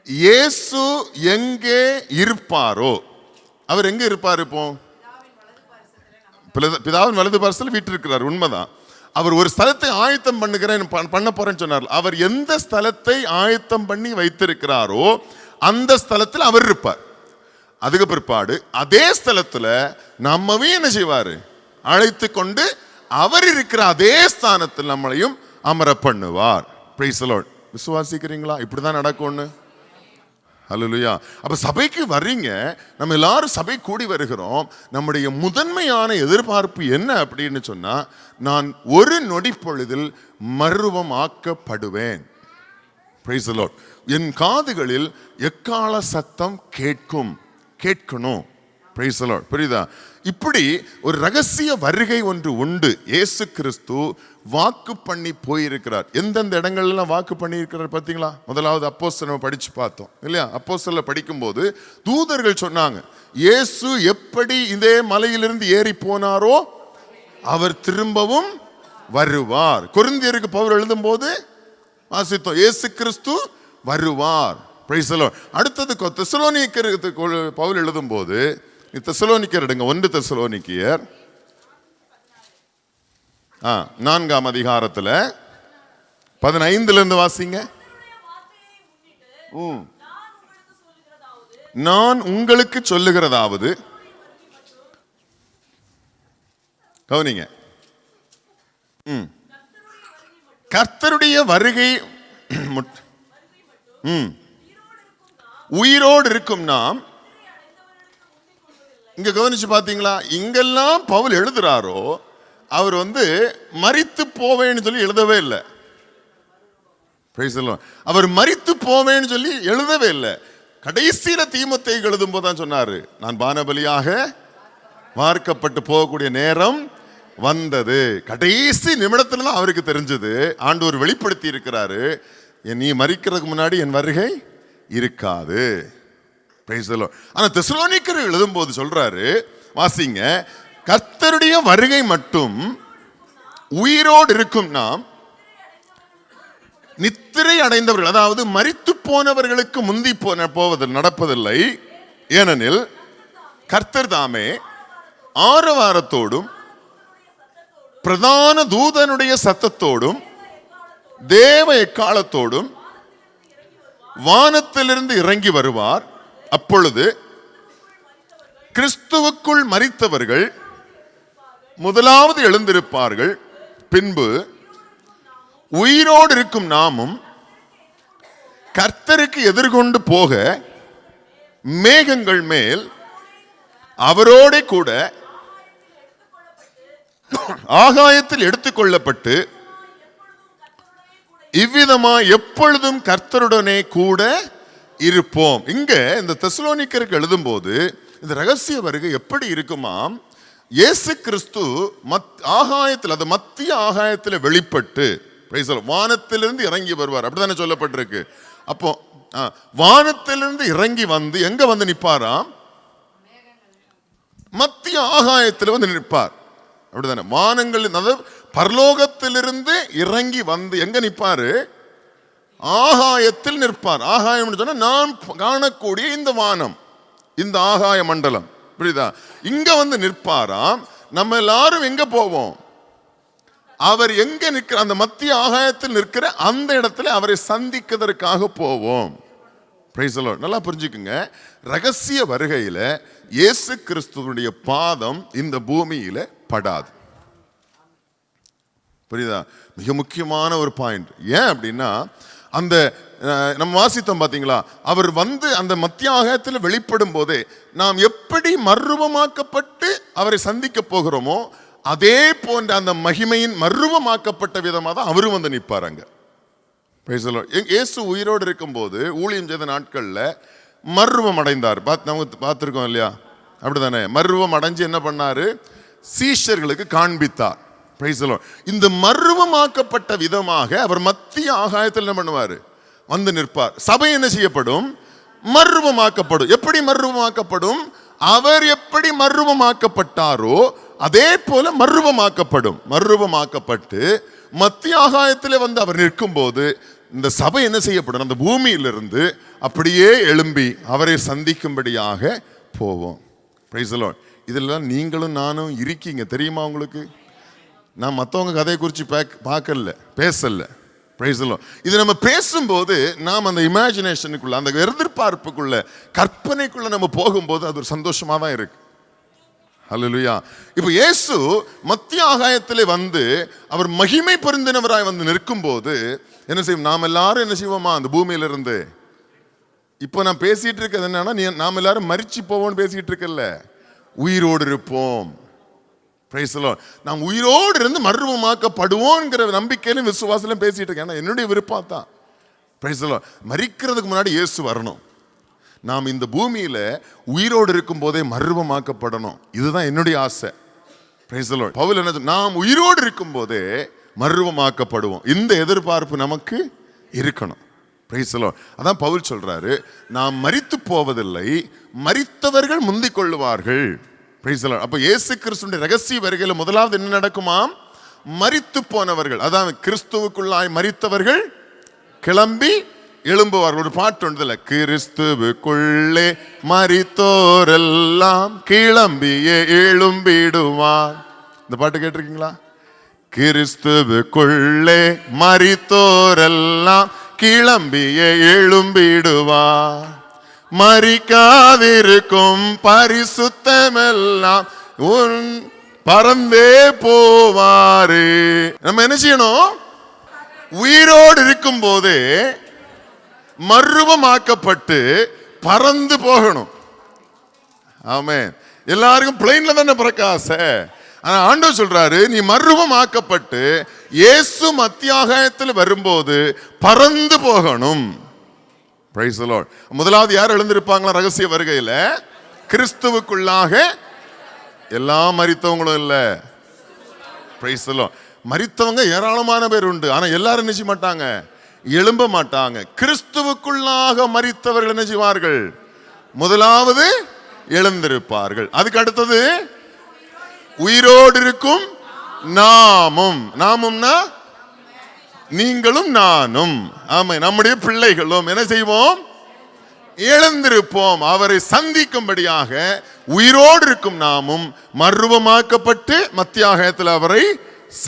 Speaker 1: இயேசு எங்கே இருப்பாரோ, அவர் எங்க இருப்பாரு? இப்போ பிதாவின் வலது பார்சல் வீட்டு இருக்கிறார், உண்மைதான். அவர் ஒரு ஸ்தலத்தை ஆயத்தம் பண்ண போறேன்னு சொன்னார். அவர் எந்த ஸ்தலத்தை ஆயத்தம் பண்ணி வைத்திருக்கிறாரோ அந்த ஸ்தலத்தில் அவர் இருப்பார். அதுக்கு பிற்பாடு அதே ஸ்தலத்துல நம்மவே என்ன செய்வாரு, அழைத்து கொண்டு அவர் இருக்கிற அதே ஸ்தானத்தில் நம்மளையும் அமர பண்ணுவார். Praise the lord. விசுவாசிக்கிறீங்களா? இப்படிதான் நடக்கும்னு. ஹல்லேலூயா. அப்ப சபைக்கு வர்றீங்க, நம்ம எல்லாரும் சபை கூடி வருகிறோம். நம்முடைய முதன்மையான எதிர்பார்ப்பு என்ன அப்படின்னு சொன்னா, நான் ஒரு நொடி பொழுதில் மறுரூபம் ஆக்கப்படுவேன். Praise the Lord. என் காதுகளில் எக்கால சத்தம் கேட்கணும். Praise the Lord. புரியுதா? இப்படி ஒரு ரகசிய வருகை ஒன்று உண்டு. இயேசு கிறிஸ்து வாக்கு பண்ணி போயிருக்கிறார். எந்தெந்த இடங்கள்லாம் வாக்கு பண்ணி இருக்கிறார் பார்த்தீங்களா? முதலாவது அப்போஸ்தலரை படிச்சு பார்த்தோம் இல்லையா? அப்போஸ்தலரை படிக்கும்போது தூதர்கள் சொன்னாங்க, இயேசு எப்படி இதே மலையிலிருந்து ஏறி போனாரோ அவர் திரும்பவும் வருவார். கொரிந்தியருக்கு பவுல் எழுதும்போது வாசித்தோம், இயேசு கிறிஸ்து வருவார். Price the Lord. அடுத்தது தெசலோனிக்கருக்கு பவுல் எழுதும்போது, தெசலோனிக்கர் எடுங்க, 1 தெசலோனிக்கர் 4ஆம் அதிகாரத்துல 15 இருந்து வாசிங்க. நான் உங்களுக்கு சொல்லுகிறதாவது, கவனிங்க, கர்த்தருடைய வருகை உயிரோடு இருக்கும் நாம். இங்க கவனிச்சு பாத்தீங்களா? இங்கெல்லாம் பவுல் எழுதுறாரோ அவர் மரித்து போவேன்னு சொல்லி எழுதவே இல்லை. அவர் மரித்து போவேன்னு சொல்லி எழுதவே இல்லை. கடைசியில தீமோத்தேயுக்கு எழுதும் போதுதான் சொன்னாரு, நான் பானபலியாக வார்க்கப்பட்டு போகக்கூடிய நேரம் வந்தது. கடைசி நிமிடத்துல தான் அவருக்கு தெரிஞ்சது. ஆண்டவர் வெளிப்படுத்தி இருக்கிறாரு, நீ மரிக்கிறதுக்கு முன்னாடி என் வருகை இருக்காது. ஆனா தெசலோனிக்கர் எழுதும் போது சொல்றாரு, வாசிங்க, கர்த்தருடைய வருகை மட்டும் உயிரோடு இருக்கும் நாம் நித்திரை அடைந்தவர்கள், அதாவது மரித்து போனவர்களுக்கு முந்தி நடப்பதில்லை. ஏனெனில் கர்த்தர் தாமே ஆரவாரத்தோடும் பிரதான தூதனுடைய சத்தத்தோடும் தேவ எக்காலத்தோடும் வானத்திலிருந்து இறங்கி வருவார். அப்பொழுது கிறிஸ்துவுக்குள் மரித்தவர்கள் முதலாவது எழுந்திருப்பார்கள். பின்பு உயிரோடு இருக்கும் நாமும் கர்த்தருக்கு எதிர்கொண்டு போக மேகங்கள் மேல் அவரோட கூட ஆகாயத்தில் எடுத்துக்கொள்ளப்பட்டு இவ்விதமா எப்பொழுதும் கர்த்தருடனே கூட இருப்போம். இங்க இந்த தெசலோனிக்கருக்கு எழுதும் போது இந்த ரகசிய வருகை எப்படி இருக்குமாம்? இயேசு கிறிஸ்து ஆகாயத்தில், அது மத்திய ஆகாயத்தில் வெளிப்பட்டு வானத்திலிருந்து இறங்கி வருவார். அப்படித்தானே சொல்லப்பட்டிருக்கு. அப்போ வானத்திலிருந்து இறங்கி எங்க நிற்பாராம்? மத்திய ஆகாயத்தில் நிற்பார். அப்படித்தானே? வானங்கள், அதாவது பரலோகத்திலிருந்து இறங்கி எங்க நிற்பாரு? ஆகாயத்தில் நிற்பார். ஆகாயம் சொன்னா நான் காணக்கூடிய இந்த வானம், இந்த ஆகாய மண்டலம். புரியுதா? இங்க நிற்பாராம். நம்ம எல்லாரும் எங்க போவோம்? அவர் எங்க நிற்கிற அந்த மத்திய ஆகாயத்தில் நிற்கிற அந்த இடத்துல அவரை சந்திக்கிறதற்காக போவோம். Price the Lord. நல்லா புரிஞ்சுக்குங்க, ரகசிய வருகையில இயேசு கிறிஸ்துவினுடைய பாதம் இந்த பூமியில படாது. புரியுதா? மிக முக்கியமான ஒரு பாயிண்ட். ஏன் அப்படின்னா, அந்த நம்ம வாசித்தோம் பாத்தீங்களா, அவர் அந்த மத்திய ஆகாயத்தில் வெளிப்படும் போதே நாம் எப்படி மறுரூபமாக்கப்பட்டு அவரை சந்திக்க போகிறோமோ அதே போன்ற அந்த மகிமையின் மறுரூபமாக்கப்பட்ட விதமாக தான் அவரும் நிற்பாருங்க. இயேசு உயிரோடு இருக்கும் போது ஊழியம் செய்த நாட்கள்ல மறுரூபம் அடைந்தார். நமக்கு பார்த்திருக்கோம் இல்லையா? அப்படித்தானே? மறுரூபம் அடைஞ்சு என்ன பண்ணாரு? சீஷர்களுக்கு காண்பித்தார். இந்த மறுரூபமாக்கப்பட்ட விதமாக அவர் மத்திய ஆகாயத்தில் என்ன பண்ணுவாரு? நிற்பார். சபை என்ன செய்யப்படும்? மறுரூபமாக்கப்படும். எப்படி மறுரூபமாக்கப்படும்? அவர் எப்படி மறுரூபமாக்கப்பட்டாரோ அதே போல மறுரூபமாக்கப்படும். மறுரூபமாக்கப்பட்டு மத்திய ஆகாயத்தில் அவர் நிற்கும் போது இந்த சபை என்ன செய்யப்படும்? அந்த பூமியிலிருந்து அப்படியே எழும்பி அவரை சந்திக்கும்படியாக போவோம். Price the Lord. இதெல்லாம் நீங்களும் நானும் இருக்கீங்க, தெரியுமா உங்களுக்கு? நான் மற்றவங்க கதையை குறித்து பார்க்கல, பேசல. Price the Lord. இது நம்ம பேசும்போது நாம் அந்த இமேஜினேஷனுக்குள்ள, அந்த எதிர்பார்ப்புக்குள்ள, கற்பனைக்குள்ள நம்ம போகும்போது அது ஒரு சந்தோஷமா தான் இருக்கு. ஹல்லேலூயா. இப்போ இயேசு மத்திய ஆகாயத்திலே அவர் மகிமை பொருந்தினவராய் நிற்கும் போது என்ன செய்யும்? நாம் எல்லாரும் என்ன செய்வோமா? அந்த பூமியிலிருந்து இப்போ நான் பேசிட்டு இருக்கிறது என்னன்னா, நாம் எல்லாரும் மரிச்சு போவோம்னு பேசிட்டு இருக்கல, உயிரோடு இருப்போம். Price the Lord. நாம் உயிரோடு இருந்து மறுரூபமாக்கப்படுவோம்ங்கிற நம்பிக்கையிலும் விசுவாசத்திலும் பேசிட்டு இருக்கேன். ஏன்னா என்னுடைய விருப்பம் தான். Price the Lord. மரிக்கிறதுக்கு முன்னாடி இயேசு வரணும். நாம் இந்த பூமியில உயிரோடு இருக்கும் போதே மறுரூபமாக்கப்படணும். இதுதான் என்னுடைய ஆசை. Price the Lord. பவுல் என்ன, நாம் உயிரோடு இருக்கும் போதே மறுரூபமாக்கப்படுவோம். இந்த எதிர்பார்ப்பு நமக்கு இருக்கணும். Price the Lord. அதான் பவுல் சொல்றாரு, நாம் மரித்து போவதில்லை, மரித்தவர்கள் முந்திக் கொள்ளுவார்கள். Price the Lord. அப்ப இயேசு கிறிஸ்துவின் ரகசிய வருகையில முதலாவது என்ன நடக்குமாம்? மரித்து போனவர்கள், அதான் கிறிஸ்துவுக்குள்ளாய் மரித்தவர்கள் கிளம்பி எழும்புவார்கள். ஒரு பாட்டு ஒன்றுல, கிறிஸ்துவுக்குள்ளே மரித்தோரெல்லாம் கிளம்பியே எழும்பிடுவார். இந்த பாட்டு கேட்டிருக்கீங்களா? கிறிஸ்துவுக்குள்ளே மரித்தோரெல்லாம் கிளம்பியே எழும்பிடுவார், மரிக்காதிருக்கும் பரிசுத்தமெல்லாம் பறந்தே போவாரு. நம்ம என்ன செய்யணும்? உயிரோடு இருக்கும் போதே மறுரூபமாக்கப்பட்டு பறந்து போகணும். ஆமென். எல்லாருக்கும் பிளைன்ல தானே பிரகாச. ஆனா ஆண்டவர் சொல்றாரு, நீ மறுரூபமாக்கப்பட்டு இயேசு மத்தியாகத்தில் வரும்போது பறந்து போகணும். Price the Lord. முதலாவது யார் எழுந்திருப்பாங்களா ரகசிய வருகையில? கிறிஸ்துவுக்குள்ளாக. எல்லா மரித்தவங்களும் இல்ல. Price the Lord. மரித்தவங்க ஏராளமான பேர் உண்டு. ஆனா எல்லாரும் நினைச்ச மாட்டாங்க, எழும்ப மாட்டாங்க. கிறிஸ்துவுக்குள்ளாக மரித்தவர்கள் என்ன செய்வார்கள்? முதலாவது எழுந்திருப்பார்கள். அதுக்கு அடுத்தது உயிரோடு இருக்கும் நாமும். நாமும்னா நீங்களும் நானும். ஆமா, நம்முடைய பிள்ளைகளும் என்ன செய்வோம்? எழுந்திருப்போம். அவரை சந்திக்கும்படியாக உயிரோடு இருக்கும் நாமும் மறுரூபமாக்கப்பட்டு மத்தியாகத்தில் அவரை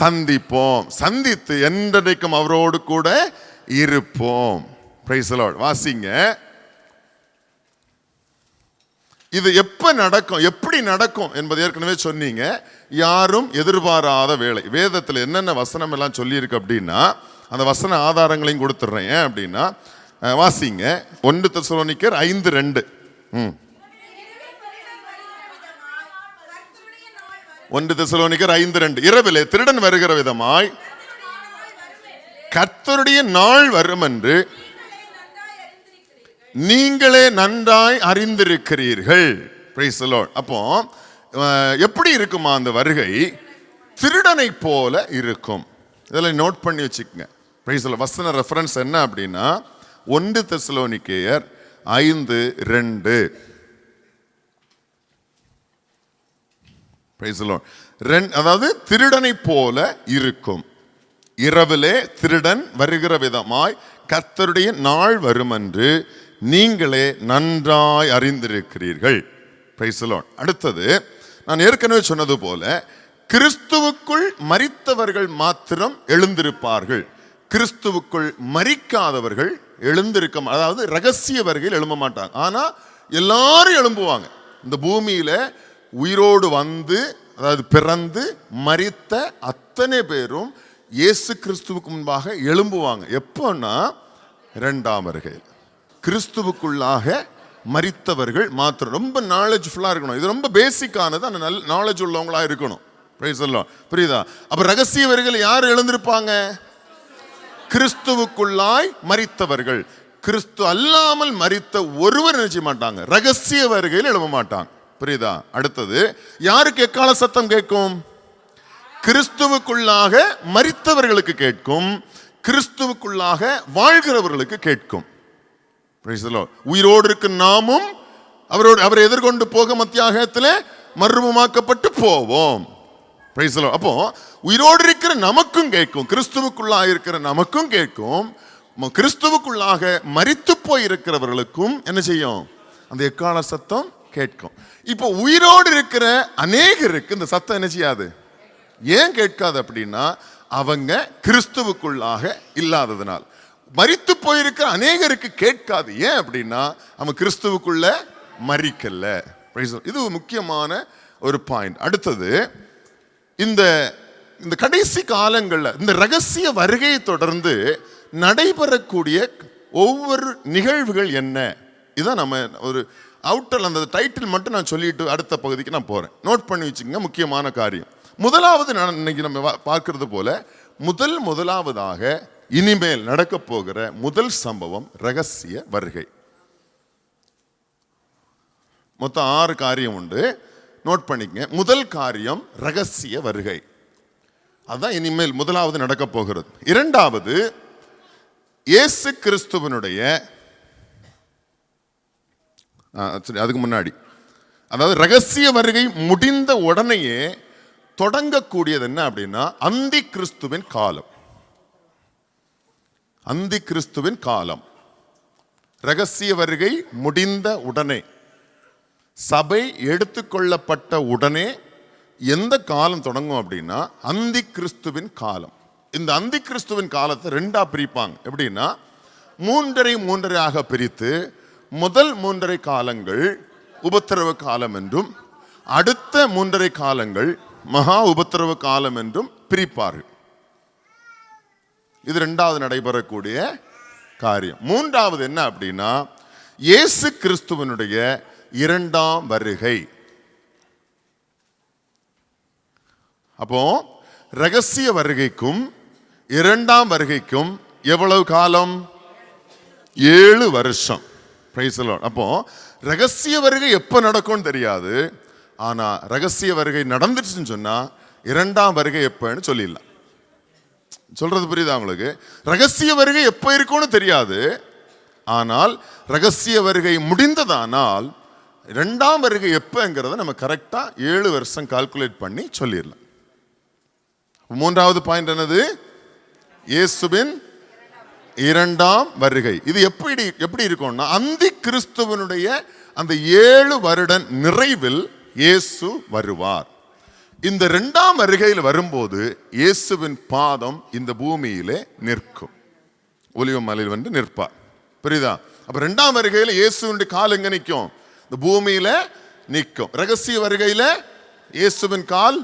Speaker 1: சந்திப்போம். சந்தித்து என்றைக்கும் அவரோடு கூட இருப்போம். Price the Lord. வாசிங்க. இது எப்ப நடக்கும், எப்படி நடக்கும் என்பது ஏற்கனவே சொன்னீங்க. யாரும் எதிர்பாராத வேலை. வேதத்தில் என்னென்ன வசனம் எல்லாம் சொல்லி இருக்கு அப்படின்னா, அந்த வசன ஆதாரங்களையும் கொடுத்துடுறேன். ஏன் அப்படின்னா, வாசிங்க 1 தெசலோனிக்கர் 5:2. 1 தெசலோனிக்கர் 5:2. இரவிலே திருடன் வருகிற விதமாய் கர்த்தருடைய நாள் வரும் என்று நீங்களே நன்றாய் அறிந்திருக்கிறீர்கள். Price the Lord. அப்போ எப்படி இருக்குமா அந்த வருகை? திருடனை போல இருக்கும். இதெல்லாம் நோட் பண்ணி வச்சுக்கோங்க. Price the Lord. வசன ரெஃபரன்ஸ் என்ன அப்படின்னா 1 தெசலோனிக்கேயர் 5:2. Price the Lord. அதாவது திருடனை போல இருக்கும். இரவிலே திருடன் வருகிற விதமாய் கர்த்தருடைய நாள் வரும் என்று நீங்களே நன்றாய் அறிந்திருக்கிறீர்கள். Price the Lord. அடுத்தது, நான் ஏற்கனவே சொன்னது போல கிறிஸ்துவுக்குள் மரித்தவர்கள் மாத்திரம் எழுந்திருப்பார்கள். கிறிஸ்துவுக்குள் மரிக்காதவர்கள் எழுந்திருக்க, அதாவது ரகசிய வருகையில் எழும்ப மாட்டாங்க. ஆனா எல்லாரும் எழும்புவாங்க. இந்த பூமியில உயிரோடு வந்து, அதாவது பிறந்து மரித்த அத்தனை பேரும் இயேசு கிறிஸ்துவுக்கு முன்பாக எழும்புவாங்க. எப்போன்னா இரண்டாம் வருகையில். கிறிஸ்துவுக்குள்ளாக மரித்தவர்கள் மாத்திரம். ரொம்ப நாலேஜ்ஃபுல்லா இருக்கணும். இது ரொம்ப பேசிக்கானது. அந்த நல்ல நாலேஜ் உள்ளவங்களா இருக்கணும். Price the Lord. புரியுதா? அப்ப ரகசிய வருகையில் யார் எழுந்திருப்பாங்க? கிறிஸ்துவுக்குள்ளாய் மரித்தவர்கள். கிறிஸ்து அல்லாமல் மரித்த ஒருவர் நினைச்ச மாட்டாங்க. ரகசிய வருகையில் எழும்ப மாட்டாங்க. புரியுதா? அடுத்தது, யாருக்கு எக்கால சத்தம் கேட்கும்? கிறிஸ்துவுக்குள்ளாக மரித்தவர்களுக்கு கேட்கும், கிறிஸ்துவுக்குள்ளாக வாழ்கிறவர்களுக்கு கேட்கும். உயிரோடு இருக்கு நாமும் அவரை எதிர்கொண்டு போக மத்தியாகத்தில் மறுரூபமாக்கப்பட்டு போவோம். அப்போ உயிரோடு இருக்கிற நமக்கும் கேட்கும், கிறிஸ்துவுக்குள்ளாக இருக்கிற நமக்கும் கேட்கும், கிறிஸ்துவுக்குள்ளாக மரித்து போய் இருக்கிறவர்களுக்கும் என்ன செய்யும்? அந்த எக்கால சத்தம் கேட்கும். இப்போ உயிரோடு இருக்கிற அநேகருக்கு இந்த சத்தம் என்ன செய்யாது? ஏன் கேட்காது அப்படின்னா, அவங்க கிறிஸ்துவுக்குள்ளாக இல்லாததுனால். மரித்து போயிருக்கிற அநேகருக்கு கேட்காது. ஏன் அப்படின்னா, அவன் கிறிஸ்துவுக்குள்ள மரிக்கல. இது முக்கியமான ஒரு பாயிண்ட். அடுத்தது, இந்த கடைசி காலங்களில் இந்த ரகசிய வருகையை தொடர்ந்து நடைபெறக்கூடிய ஒவ்வொரு நிகழ்வுகள் என்ன இதான் நம்ம ஒரு அவுட்டர், அந்த டைட்டில் மட்டும் நான் சொல்லிட்டு அடுத்த பகுதிக்கு நான் போறேன். நோட் பண்ணி வச்சுக்கோங்க, முக்கியமான காரியம். முதலாவது, நான் இன்னைக்கு நம்ம பார்க்கிறது போல முதலாவதாக இனிமேல் நடக்க போகிற முதல் சம்பவம் ரகசிய வருகை. மொத்தம் 6 காரியம் உண்டு, நோட் பண்ணிக்கங்க. முதல் காரியம் ரகசிய வருகை, அதுதான் இனிமேல் முதலாவது நடக்க போகிறது. இரண்டாவது, இயேசு கிறிஸ்துவனுடைய, அதுக்கு முன்னாடி, அதாவது ரகசிய வருகை முடிந்த உடனேயே தொடங்கக்கூடியது என்ன அப்படின்னா அந்தி கிறிஸ்துவின் காலம். அந்தி கிறிஸ்துவின் காலம் ரகசிய வருகை முடிந்த உடனே, சபை எடுத்துக்கொள்ளப்பட்ட உடனே எந்த காலம் தொடங்கும் அப்படின்னா அந்தி கிறிஸ்துவின் காலம். இந்த அந்தி கிறிஸ்துவின் காலத்தை 2ஆ பிரிப்பாங்க. எப்படின்னா 3 பிரித்து முதல் 3 காலங்கள் உபத்திரவ காலம் என்றும் அடுத்த 3 காலங்கள் மகா உபத்திரவ காலம் என்றும் பிரிப்பார்கள். இது 2வது நடைபெறக்கூடிய காரியம். 3வது என்ன அப்படின்னா இயேசு கிறிஸ்துவனுடைய 2ஆம் வருகை. அப்போ ரகசிய வருகைக்கும் 2ஆம் வருகைக்கும் எவ்வளவு காலம்? 7 வருஷம். Price the Lord. அப்போ ரகசிய வருகை எப்ப நடக்கும்னு தெரியாது, ஆனா ரகசிய வருகை நடந்துச்சுன்னு சொன்னா 2ஆம் வருகை எப்பன்னு சொல்லிடலாம். சொல்றது புரியுதா உங்களுக்கு? ரகசிய வருகை எப்ப இருக்கும்னு தெரியாது, ஆனால் ரகசிய வருகை முடிந்ததானால் 2ஆம் வருகை எப்பங்கிறத நம்ம கரெக்டா 7 வருஷம் கால்குலேட் பண்ணி சொல்லிடலாம். 3வது பாயிண்ட் என்னது? இயேசுவின் 2ஆம் வருகை. இது எப்படி இருக்கும்னா அந்தி கிறிஸ்துவனுடைய அந்த 7 வருட நிறைவில் இயேசு வருவார். இந்த 2ஆம் வருகையில் வரும்போது இயேசுவின் பாதம் இந்த பூமியிலே நிற்கும். ஒலிவ மலையில் வந்து நிற்பார். புரியுதா? அப்ப 2ஆம் வருகையில இயேசுவின் கால் எங்க நிற்கும்? இந்த பூமியில நிற்கும். ரகசிய வருகையில இயேசுவின் கால்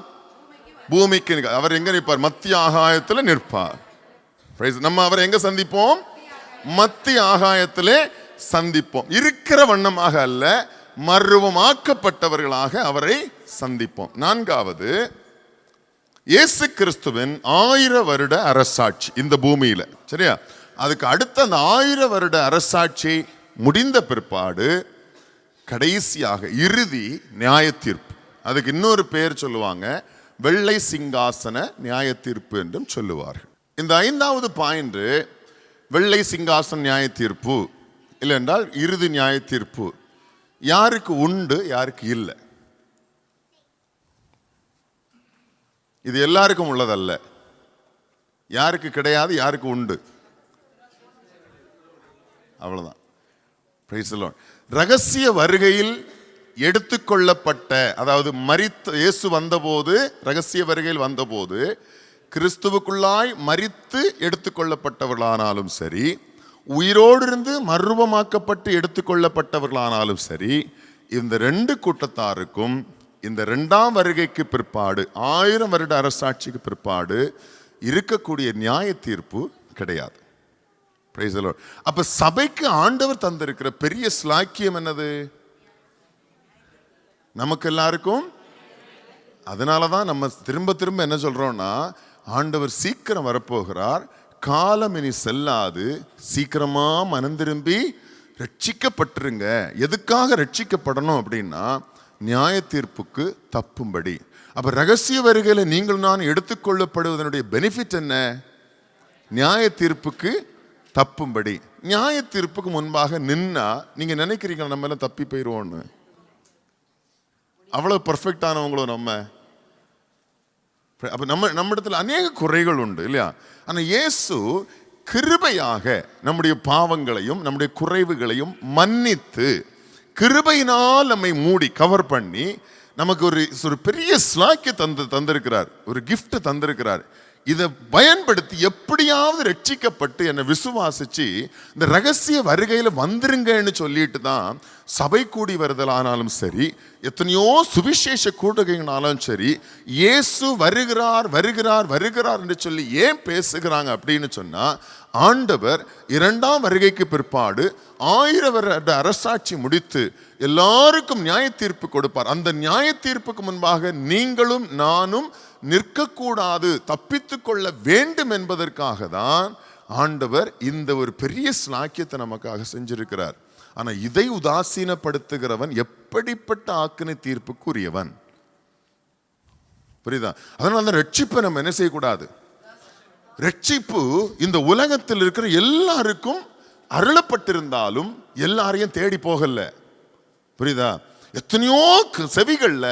Speaker 1: பூமிக்கு நிற்கும். அவர் எங்க நிற்பார்? மத்திய ஆகாயத்தில் நிற்பார். நம்ம அவரை எங்க சந்திப்போம்? மத்திய ஆகாயத்திலே சந்திப்போம். இருக்கிற வண்ணமாக அல்ல, மறுரூபமாக்கப்பட்டவர்களாக அவரை சந்திப்போம். 4வது, இயேசு கிறிஸ்துவின் 1000 வருட அரசாட்சி இந்த பூமியில. சரியா? அதுக்கு அடுத்த அந்த 1000 வருட அரசாட்சி முடிந்த பிற்பாடு கடைசியாக இறுதி நியாய தீர்ப்பு. அதுக்கு இன்னொரு பேர் சொல்லுவாங்க, வெள்ளை சிங்காசன நியாய தீர்ப்பு என்றும் சொல்லுவார்கள். இந்த 5வது பாயிண்ட் வெள்ளை சிங்காசன நியாய தீர்ப்பு இல்லை என்றால் இறுதி நியாய தீர்ப்பு யாருக்கு உண்டு, யாருக்கு இல்லை? இது எல்லாருக்கும் உள்ளதல்ல. யாருக்கு கிடையாது, யாருக்கு உண்டு? அவ்வளவுதான். Price the Lord. ரகசிய வருகையில் எடுத்துக்கொள்ளப்பட்ட, அதாவது மரித்த இயேசு வந்தபோது, ரகசிய வருகையில் வந்தபோது கிறிஸ்துவுக்குள்ளாய் மரித்து எடுத்துக்கொள்ளப்பட்டவர்களானாலும் சரி, உயிரோடு இருந்து மறுரூபமாக்கப்பட்டு எடுத்துக்கொள்ளப்பட்டவர்களானாலும் சரி, இந்த 2 கூட்டத்தாருக்கும் இந்த 2ஆம் வருகைக்கு பிற்பாடு 1000 வருட அரசாட்சிக்கு பிற்பாடு இருக்கக்கூடிய நியாய தீர்ப்பு கிடையாது. Price the Lord. அப்ப சபைக்கு ஆண்டவர் தந்திருக்கிற பெரிய ஸ்லாக்கியம் என்னது? நமக்கு எல்லாருக்கும். அதனாலதான் நம்ம திரும்ப திரும்ப என்ன சொல்றோம்னா, ஆண்டவர் சீக்கிரம் வரப்போகிறார், காலம் இனி செல்லாது, சீக்கிரமா மனம் திரும்பி ரட்சிக்கப்பட்டுருங்க. எதுக்காக ரட்சிக்கப்படணும் அப்படின்னா நியாய தீர்ப்புக்கு தப்பும்படி. அப்ப ரகசிய வருகையில நீங்கள் நான் எடுத்துக்கொள்ளப்படுவதனுடைய பெனிஃபிட் என்ன? நியாய தீர்ப்புக்கு தப்பும்படி. நியாய தீர்ப்புக்கு முன்பாக நின்னா நீங்க நினைக்கிறீங்க நம்ம எல்லாம் தப்பி போயிடுவோம்னு. அவ்வளவு பர்ஃபெக்ட் ஆனவங்களோ நம்ம. அப்ப நம்ம இடத்துல அநேக குறைகள் உண்டு இல்லையா? ஆனா இயேசு கிருபையாக நம்முடைய பாவங்களையும் நம்முடைய குறைவுகளையும் மன்னித்து கிருபையினால் நம்மை மூடி கவர் பண்ணி நமக்கு ஒரு பெரிய ஸ்லாக்கிய தந்திருக்கிறார், ஒரு கிஃப்ட் தந்திருக்கிறார். இதை பயன்படுத்தி எப்படியாவது ரட்சிக்கப்பட்டு என்னை விசுவாசிச்சு இந்த ரகசிய வருகையில வந்துருங்கன்னு சொல்லிட்டு தான் சபை கூடி வருதலானாலும் சரி, எத்தனையோ சுவிசேஷ கூட்டங்களாலும் சரி, இயேசு வருகிறார் வருகிறார் வருகிறார் என்று சொல்லி ஏன் பேசுகிறாங்க அப்படின்னு சொன்னா, ஆண்டவர் இரண்டாம் வருகைக்கு பிற்பாடு 1000 வருட அரசாட்சி முடித்து எல்லாருக்கும் நியாய தீர்ப்பு கொடுப்பார். அந்த நியாய தீர்ப்புக்கு முன்பாக நீங்களும் நானும் நிற்கக்கூடாது, தப்பித்துக் கொள்ள வேண்டும் என்பதற்காக தான் ஆண்டவர் இந்த ஒரு பெரிய ஸ்லாக்கியத்தை நமக்காக செஞ்சிருக்கிறார். ஆனா இதை உதாசீனப்படுத்துகிறவன் எப்படிப்பட்ட ஆக்கினை தீர்ப்புக்குரியவன்? புரியுதா? அதனால தான் ரட்சிப்பை நம்ம என்ன செய்யக்கூடாது. ரட்சிப்பு இந்த உலகத்தில் இருக்கிற எல்லாருக்கும் அருளப்பட்டிருந்தாலும் எல்லாரையும் தேடி போகல. புரியுதா? எத்தனையோ செவிகள்ல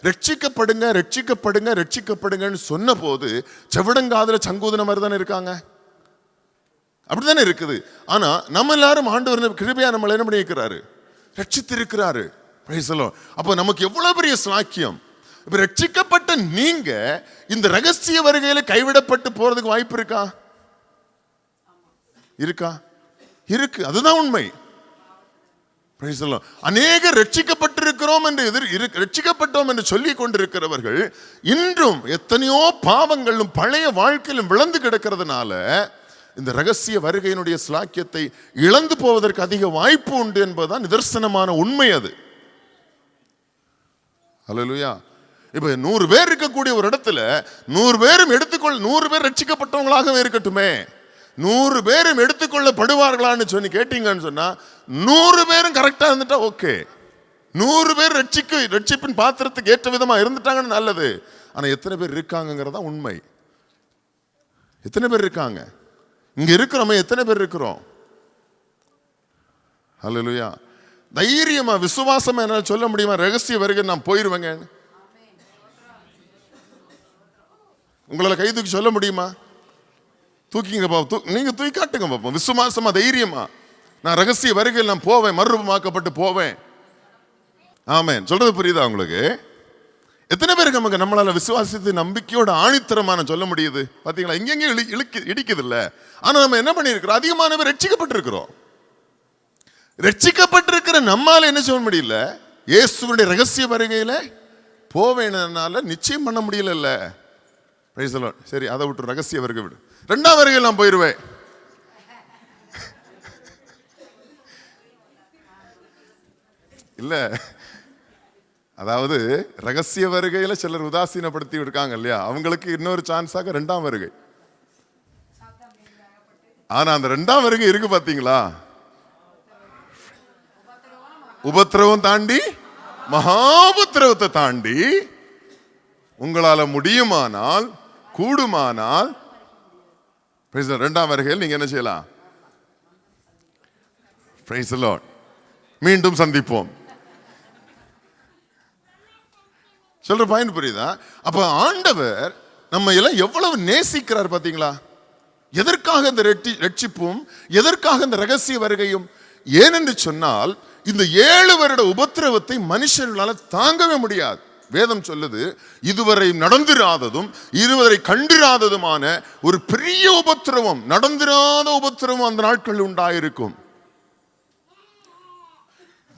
Speaker 1: ரட்சிக்கப்படுங்க ரட்சிக்கப்படுங்க ரட்சிக்கப்படுங்கன்னு சொன்ன போது செவிடங்காதுல சங்கூதன மாதிரி தானே இருக்காங்க. அப்படித்தானே இருக்குது. ஆனா நம்ம எல்லாரும் ஆண்டவர் கிருபையா நம்மளை என்ன பண்ணியிருக்கிறாரு, ரட்சித்திருக்கிறாரு. அப்போ நமக்கு எவ்வளவு பெரிய ஸ்லாக்கியம். இப்ப ரட்சிக்கப்பட்ட நீங்க இந்த ரகசிய வருகையில கைவிடப்பட்டு போறதுக்கு வாய்ப்பு இருக்கா? இருக்கா? இருக்கு. அதுதான் உண்மை. அநேக ரட்சிக்கப்பட்டிருக்கிறோம் என்று ரட்சிக்கப்பட்டோம் என்று சொல்லிக் கொண்டிருக்கிறவர்கள் இன்றும் எத்தனையோ பாவங்களும் பழைய வாழ்க்கையிலும் விளந்து கிடக்கிறதுனால இந்த ரகசிய வருகையினுடைய ஸ்லாக்கியத்தை இழந்து போவதற்கு அதிக வாய்ப்பு உண்டு என்பதுதான் நிதர்சனமான உண்மை. அது அல்லேலூயா. இப்ப 100 பேர் இருக்கக்கூடிய ஒரு இடத்துல 100 பேரும் 100 பேர் ரட்சிக்கப்பட்டவங்களாகவே இருக்கட்டுமே, 100 பேரும் எடுத்துக்கொள்ளப்படுவார்களான்னு சொல்லி கேட்டீங்கன்னு சொன்னா 100 பேரும் கரெக்டா இருந்துட்டா ஓகே. 100 பேர் ரட்சிப்பின் பாத்திரத்துக்கு ஏற்ற விதமா இருந்துட்டாங்கன்னு நல்லது. ஆனா எத்தனை பேர் இருக்காங்கிறதா உண்மை. எத்தனை பேர் இருக்காங்க? இங்க இருக்கிறோமே, எத்தனை பேர் இருக்கிறோம்? அல்லேலூயா. தைரியமா விசுவாசமா என்னால சொல்ல முடியுமா ரகசிய வருகை நான் போயிருவேங்க? உங்களால கை தூக்கி சொல்ல முடியுமா? தூக்கிங்க பாப்போம். நீங்க தூக்கி காட்டுங்க பாப்போம். விசுவாசமா தைரியமா நான் ரகசிய வருகையில் நான் போவேன், மறுரூபமாக்கப்பட்டு போவேன். ஆமென். சொல்றது புரியுதா உங்களுக்கு? எத்தனை பேருக்கு நமக்கு நம்மளால விசுவாசத்தை நம்பிக்கையோட ஆணித்தரமான சொல்ல முடியுது? பாத்தீங்களா? எங்கெங்க இடிக்குது இல்ல. ஆனா நம்ம என்ன பண்ணிருக்கிறோம்? அதிகமான பேர் ரட்சிக்கப்பட்டிருக்கிறோம். ரட்சிக்கப்பட்டிருக்கிற நம்மால என்ன சொல்ல முடியல? இயேசுவினுடைய ரகசிய வருகையில போவேனால நிச்சயம் பண்ண முடியல. சரி, அதை விட்டு ரகசிய வருகை விடு. 2ஆம் வருகையில் நான் போயிருவேன். இல்ல, அதாவது ரகசிய வருகையில சிலர் உதாசீனப்படுத்தி இருக்காங்க இல்லையா, அவங்களுக்கு இன்னொரு சான்ஸாக 2ஆம் வருகை. ஆனா அந்த 2ஆம் வருகை இருக்கு பாத்தீங்களா? உபத்திரவம் தாண்டி, மகாபத்திரவத்தை தாண்டி உங்களால முடியுமானால், கூடுமானால் 2ஆம் வருகையில் நீங்க என்ன செய்யலாம்? Price the Lord. மீண்டும் சந்திப்போம். சொல்ற பாயிண்ட் புரியுதா? அப்ப ஆண்டவர் நம்ம எல்லாம் எவ்வளவு நேசிக்கிறார் பாத்தீங்களா? எதற்காக இந்த ரட்சிப்பும், எதற்காக இந்த ரகசிய வருகையும்? ஏனென்று சொன்னால் இந்த 7 வருட உபத்திரவத்தை மனுஷர்களால தாங்கவே முடியாது. வேதம் சொல்லுது, இதுவரை நடந்திராததும் இதுவரை கண்டிராததுமான ஒரு பெரிய உபத்திரவம், நடந்திராத உபத்திரவம் அந்த நாட்களில் உண்டாயிருக்கும்.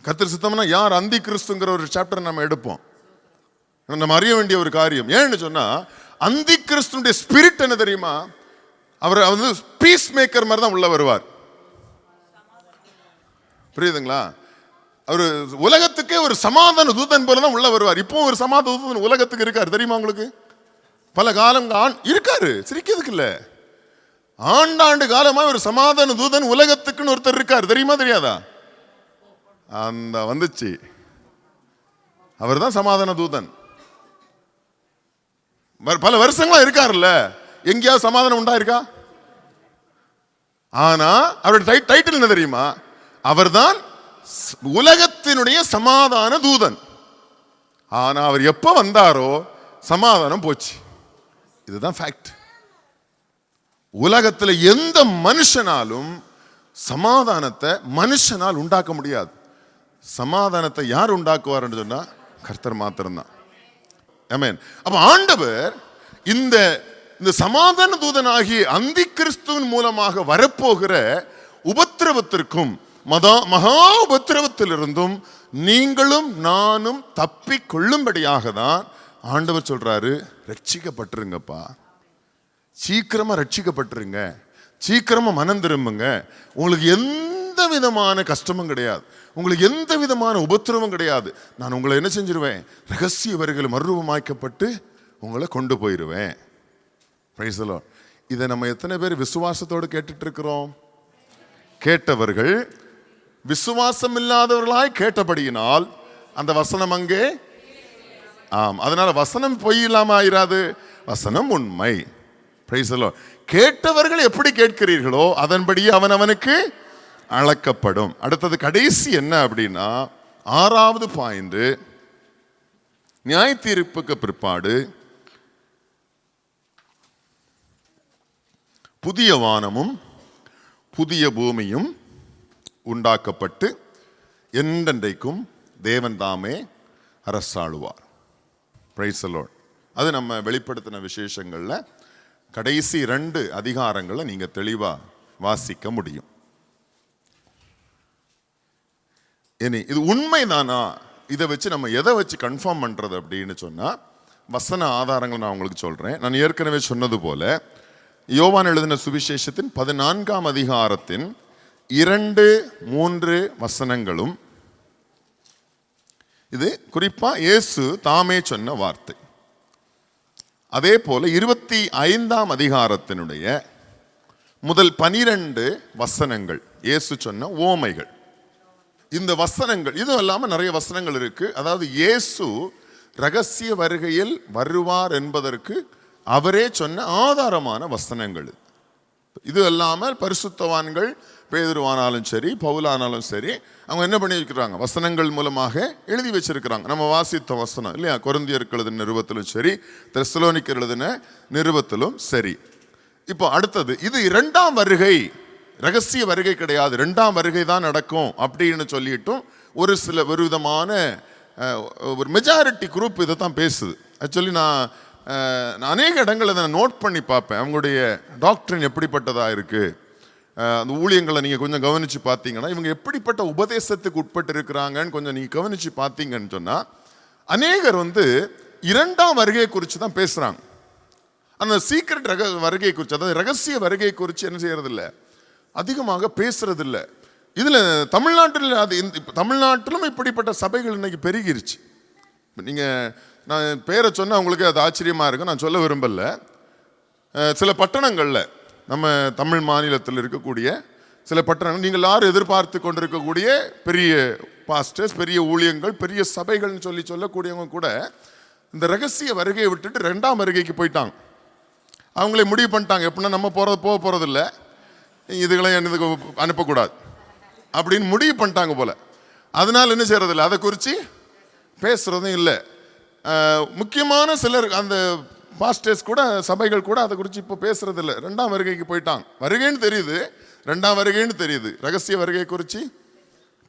Speaker 1: கர்த்தர் சித்தம்னா யார் அந்தி கிறிஸ்துங்கிற ஒரு சாப்டர் நம்ம எடுப்போம். நம்ம அறிய வேண்டிய ஒரு காரியம். ஏன்னு சொன்னா அந்தி கிறிஸ்துடைய ஸ்பிரிட் என்ன தெரியுமா? அவர் வந்து பீஸ் மேக்கர் மாதிரி தான் உள்ள வருவார். புரியுதுங்களா? அவர் உலகத்துக்கே ஒரு சமாதான தூதன் போல தான் உள்ள வருவார். இப்போ ஒரு சமாதான தூதன் உலகத்துக்கு இருக்காரு தெரியுமா உங்களுக்கு? பல காலம் இருக்காரு, சிரிக்கிறதுக்கு இல்ல. ஆண்டாண்டு காலமா ஒரு சமாதான தூதன் உலகத்துக்குன்னு ஒருத்தர் இருக்காரு, தெரியுமா தெரியாதா? அந்த வந்துச்சு, அவர் தான் சமாதான தூதன். பல வருஷங்களா இருக்காருல்ல, எங்கேயாவது சமாதானம் உண்டாயிருக்கா? ஆனா அவருடைய டைட்டில் என்ன தெரியுமா? அவர்தான் உலகத்தினுடைய சமாதான தூதன். ஆனா அவர் எப்ப வந்தாரோ சமாதானம் போச்சு. இதுதான் ஃபேக்ட். உலகத்துல எந்த மனுஷனாலும் சமாதானத்தை மனுஷனால் உண்டாக்க முடியாது. சமாதானத்தை யார் உண்டாக்குவார் என்று சொன்னா கர்த்தர் மாத்திரம்தான். ஆமென். அப்ப ஆண்டவர் இந்த சமாதான தூதனாகிய அந்தி கிறிஸ்துவின் மூலமாக வரப்போகிற உபத்திரவத்திற்கும் மகா உபத்திரவத்திலிருந்தும் நீங்களும் நானும் தப்பி கொள்ளும்படியாக தான் ஆண்டவர் சொல்றாரு, ரட்சிக்கப்பட்டிருங்கப்பா, சீக்கிரமா ரட்சிக்கப்பட்டிருங்க, சீக்கிரமா மனம் திரும்புங்க. உங்களுக்கு எந்த விதமான கஷ்டமும் கிடையாது, உங்களுக்கு எந்த விதமான உபத்திரமும் கிடையாது. நான் உங்களை என்ன செஞ்சிருவேன், ரகசிய வருகையில் மறுரூபமாக்கப்பட்டு உங்களை கொண்டு போயிடுவேன். Price the Lord. இதை நம்ம எத்தனை பேர் விசுவாசத்தோடு கேட்டுட்டு இருக்கிறோம்? கேட்டவர்கள் விசுவாசம் இல்லாதவர்களாய் கேட்டபடியினால் அந்த வசனம் அங்கே அதனால வசனம் பொய் இல்லாம ஆயிராது, வசனம் உண்மை. Price the Lord. கேட்டவர்கள் எப்படி கேட்கிறீர்களோ அதன்படியே அவனுக்கு அளக்கப்படும். அடுத்தது கடைசி என்ன அப்படின்னா, 6வது பாயிண்ட், நியாய தீர்ப்புக்கு பிற்பாடு புதிய வானமும் புதிய பூமியும் உண்டாக்கப்பட்டு என்றென்றைக்கும் தேவன் தாமே அரசாளுவார். Price the Lord. அது நம்ம வெளிப்படுத்தின விசேஷங்கள்ல கடைசி 2 அதிகாரங்களை நீங்க தெளிவா வாசிக்க முடியும். இனி இது உண்மைதானா, இதை வச்சு நம்ம எதை வச்சு கன்ஃபார்ம் பண்றது அப்படின்னு சொன்னா, வசன ஆதாரங்களை நான் உங்களுக்கு சொல்றேன். நான் ஏற்கனவே சொன்னது போல யோவான் எழுதின சுவிசேஷத்தின் 14ஆம் அதிகாரத்தின் 2, 3 வசனங்களும் இது குறிப்பா இயேசு தாமே சொன்ன வார்த்தை. அதே போல 25ஆம் அதிகாரத்தினுடைய முதல் 12 வசனங்கள் இயேசு சொன்ன ஓமைகள். இந்த வசனங்கள் இது இல்லாம நிறைய வசனங்கள் இருக்கு. அதாவது இயேசு ரகசிய வருகையில் வருவார் என்பதற்கு அவரே சொன்ன ஆதாரமான வசனங்கள். இது இல்லாமல் பரிசுத்தவான்கள் பேதுருவானாலும் சரி, பவுலானாலும் சரி, அவங்க என்ன பண்ணி வைக்கிறாங்க, வசனங்கள் மூலமாக எழுதி வச்சிருக்கிறாங்க. நம்ம வாசித்த வசனம் இல்லையா, கொரிந்தியருக்கு எழுதின நிருபத்திலும் சரி, தெசலோனிக்கர் எழுதின நிருபத்திலும் சரி. இப்போ அடுத்தது, இது 2ஆம் வருகை, ரகசிய வருகை கிடையாது, 2ஆம் வருகை தான் நடக்கும் அப்படின்னு சொல்லிட்டும் ஒரு விதமான ஒரு மெஜாரிட்டி குரூப் இதை தான் பேசுது. ஆக்சுவலி நான் அநேக இடங்களில் அதை நோட் பண்ணி பார்ப்பேன். அவங்களுடைய டாக்டரின் எப்படிப்பட்டதா இருக்கு, அந்த ஊழியங்களை நீங்கள் கொஞ்சம் கவனித்து பார்த்தீங்கன்னா இவங்க எப்படிப்பட்ட உபதேசத்துக்கு உட்பட்டு இருக்கிறாங்கன்னு கொஞ்சம் நீங்கள் கவனித்து பார்த்தீங்கன்னு சொன்னால், அநேகர் 2ஆம் வருகையை குறித்து தான் பேசுகிறாங்க. அந்த சீக்ரெட் வருகை குறித்து, அதாவது ரகசிய வருகை குறித்து என்ன செய்யறதில்ல, அதிகமாக பேசுறதில்ல. இதில் தமிழ்நாட்டிலும் இப்படிப்பட்ட சபைகள் இன்னைக்கு பெருகிருச்சு. நீங்கள் நான் பேரை சொன்னால் உங்களுக்கு அது ஆச்சரியமாக இருக்கும், நான் சொல்ல விரும்பல. சில பட்டணங்களில், நம்ம தமிழ் மாநிலத்தில் இருக்கக்கூடிய சில பட்டணங்கள், நீங்கள் எல்லாரும் எதிர்பார்த்து கொண்டிருக்கக்கூடிய பெரிய பாஸ்டர்ஸ், பெரிய ஊழியங்கள், பெரிய சபைகள்னு சொல்லக்கூடியவங்க கூட இந்த ரகசிய வருகையை விட்டுட்டு 2ஆம் வருகைக்கு போயிட்டாங்க. அவங்களே முடிவு பண்ணிட்டாங்க, எப்படின்னா நம்ம போக போகிறதில்ல, இதுகளை இதுக்கு அனுப்பக்கூடாது அப்படின்னு முடிவு பண்ணிட்டாங்க போல. அதனால என்ன செய்யறதில்லை, அதை குறித்து பேசுறதும் இல்லை. முக்கியமான சிலர், அந்த பாஸ்டர்ஸ் கூட, சபைகள் கூட அதை குறித்து இப்போ பேசுறதில்லை. 2ஆம் வருகைக்கு போயிட்டாங்க. வருகைன்னு தெரியுது, 2ஆம் வருகைன்னு தெரியுது, ரகசிய வருகை குறித்து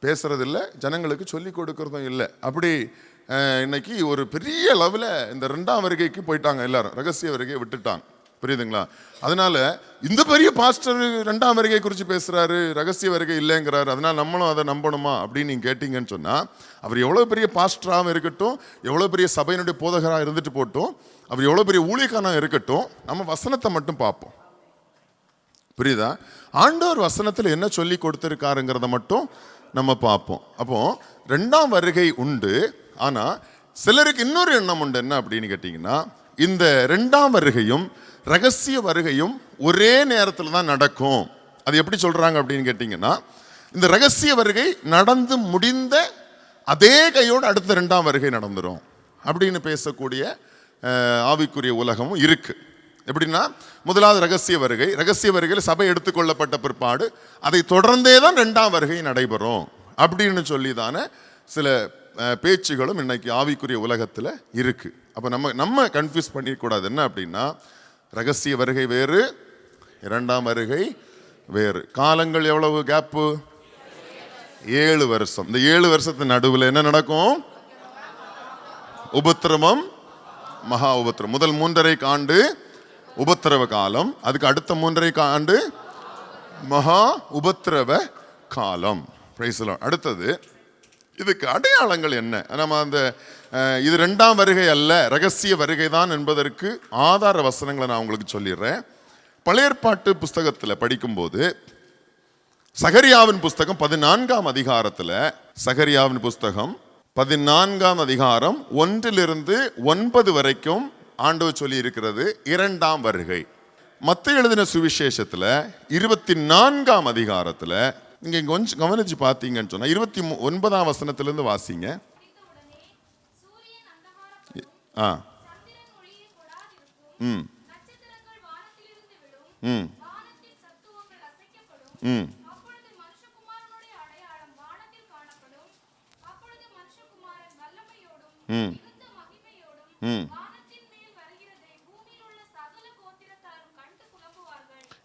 Speaker 1: பேசுறதில்லை, ஜனங்களுக்கு சொல்லி கொடுக்கறதும் இல்லை. அப்படி இன்னைக்கு ஒரு பெரிய லெவலில் இந்த 2ஆம் வருகைக்கு போயிட்டாங்க எல்லாரும், ரகசிய வருகையை விட்டுட்டாங்க. புரியுதுங்களா? அதனால இந்த பெரிய பாஸ்டர் 2ஆம் வருகை குறித்து பேசுறாரு, ரகசிய வருகை இல்லைங்கிறாரு, அதனால நம்மளும் அதை நம்பணுமா அப்படின்னு நீங்க கேட்டீங்கன்னு சொன்னா, அவர் எவ்வளவு பெரிய பாஸ்டராகவும் இருக்கட்டும், எவ்வளவு பெரிய சபையினுடைய போதகராக இருந்துட்டு போட்டும், அவர் எவ்வளவு பெரிய ஊழியக்காரனாக இருக்கட்டும், நம்ம வசனத்தை மட்டும் பார்ப்போம். புரியுதா? ஆண்டவர் வசனத்தில் என்ன சொல்லி கொடுத்திருக்காருங்கிறத மட்டும் நம்ம பார்ப்போம். அப்போ 2ஆம் வருகை உண்டு. ஆனா சிலருக்கு இன்னொரு எண்ணம் உண்டு. என்ன அப்படின்னு கேட்டீங்கன்னா, இந்த 2ஆம் வருகையும் ரகசிய வருகையும் ஒரே நேரத்தில் தான் நடக்கும். அது எப்படி சொல்றாங்க அப்படின்னு கேட்டீங்கன்னா, இந்த ரகசிய வருகை நடந்து முடிந்த அதே கையோடு அடுத்த 2ஆம் வருகை நடந்துரும் அப்படின்னு பேசக்கூடிய ஆவிக்குரிய உலகமும் இருக்கு. எப்படின்னா, முதலாவது ரகசிய வருகை, ரகசிய வருகையில் சபை எடுத்துக்கொள்ளப்பட்ட பிற்பாடு அதை தொடர்ந்தே தான் 2ஆம் வருகை நடைபெறும் அப்படின்னு சொல்லி தானே சில பேச்சுகளும் இன்னைக்கு ஆவிக்குரிய உலகத்தில் இருக்கு. அப்போ நம்ம கன்ஃபியூஸ் பண்ணிக்கூடாது. என்ன அப்படின்னா, ரகசிய வருகை வேறு, 2ஆம் வருகை வேறு. காலங்கள் எவ்வளவு கேப்பு? 7 வருஷம். இந்த 7 வருஷத்தின் நடுவில் என்ன நடக்கும்? உபத்திரவம், மகா உபத்திரம். முதல் 3.5 ஆண்டு உபத்திரவ காலம், அதுக்கு அடுத்த 3.5 ஆண்டு மகா உபத்திரவ காலம். அடுத்தது இதுக்கு அடையாளங்கள் என்ன? நம்ம அந்த இது 2ஆம் வருகை அல்ல, ரகசிய வருகை தான் என்பதற்கு ஆதார வசனங்களை நான் உங்களுக்கு சொல்லிடுறேன். பழைய ஏற்பாட்டு புஸ்தகத்தில் படிக்கும்போது சகரியாவின் புஸ்தகம் 14ஆம் அதிகாரத்தில், சகரியாவின் புஸ்தகம் 14ஆம் அதிகாரம் 1-9 வரைக்கும் ஆண்டவர் சொல்லி இருக்கிறது இரண்டாம் வருகை. மத்தேயு எழுதின சுவிசேஷத்துல 24ஆம் அதிகாரத்துல நீங்க கொஞ்சம் கவனிச்சு பார்த்தீங்கன்னு சொன்னா 29ஆம் வசனத்திலிருந்து வாசிங்க.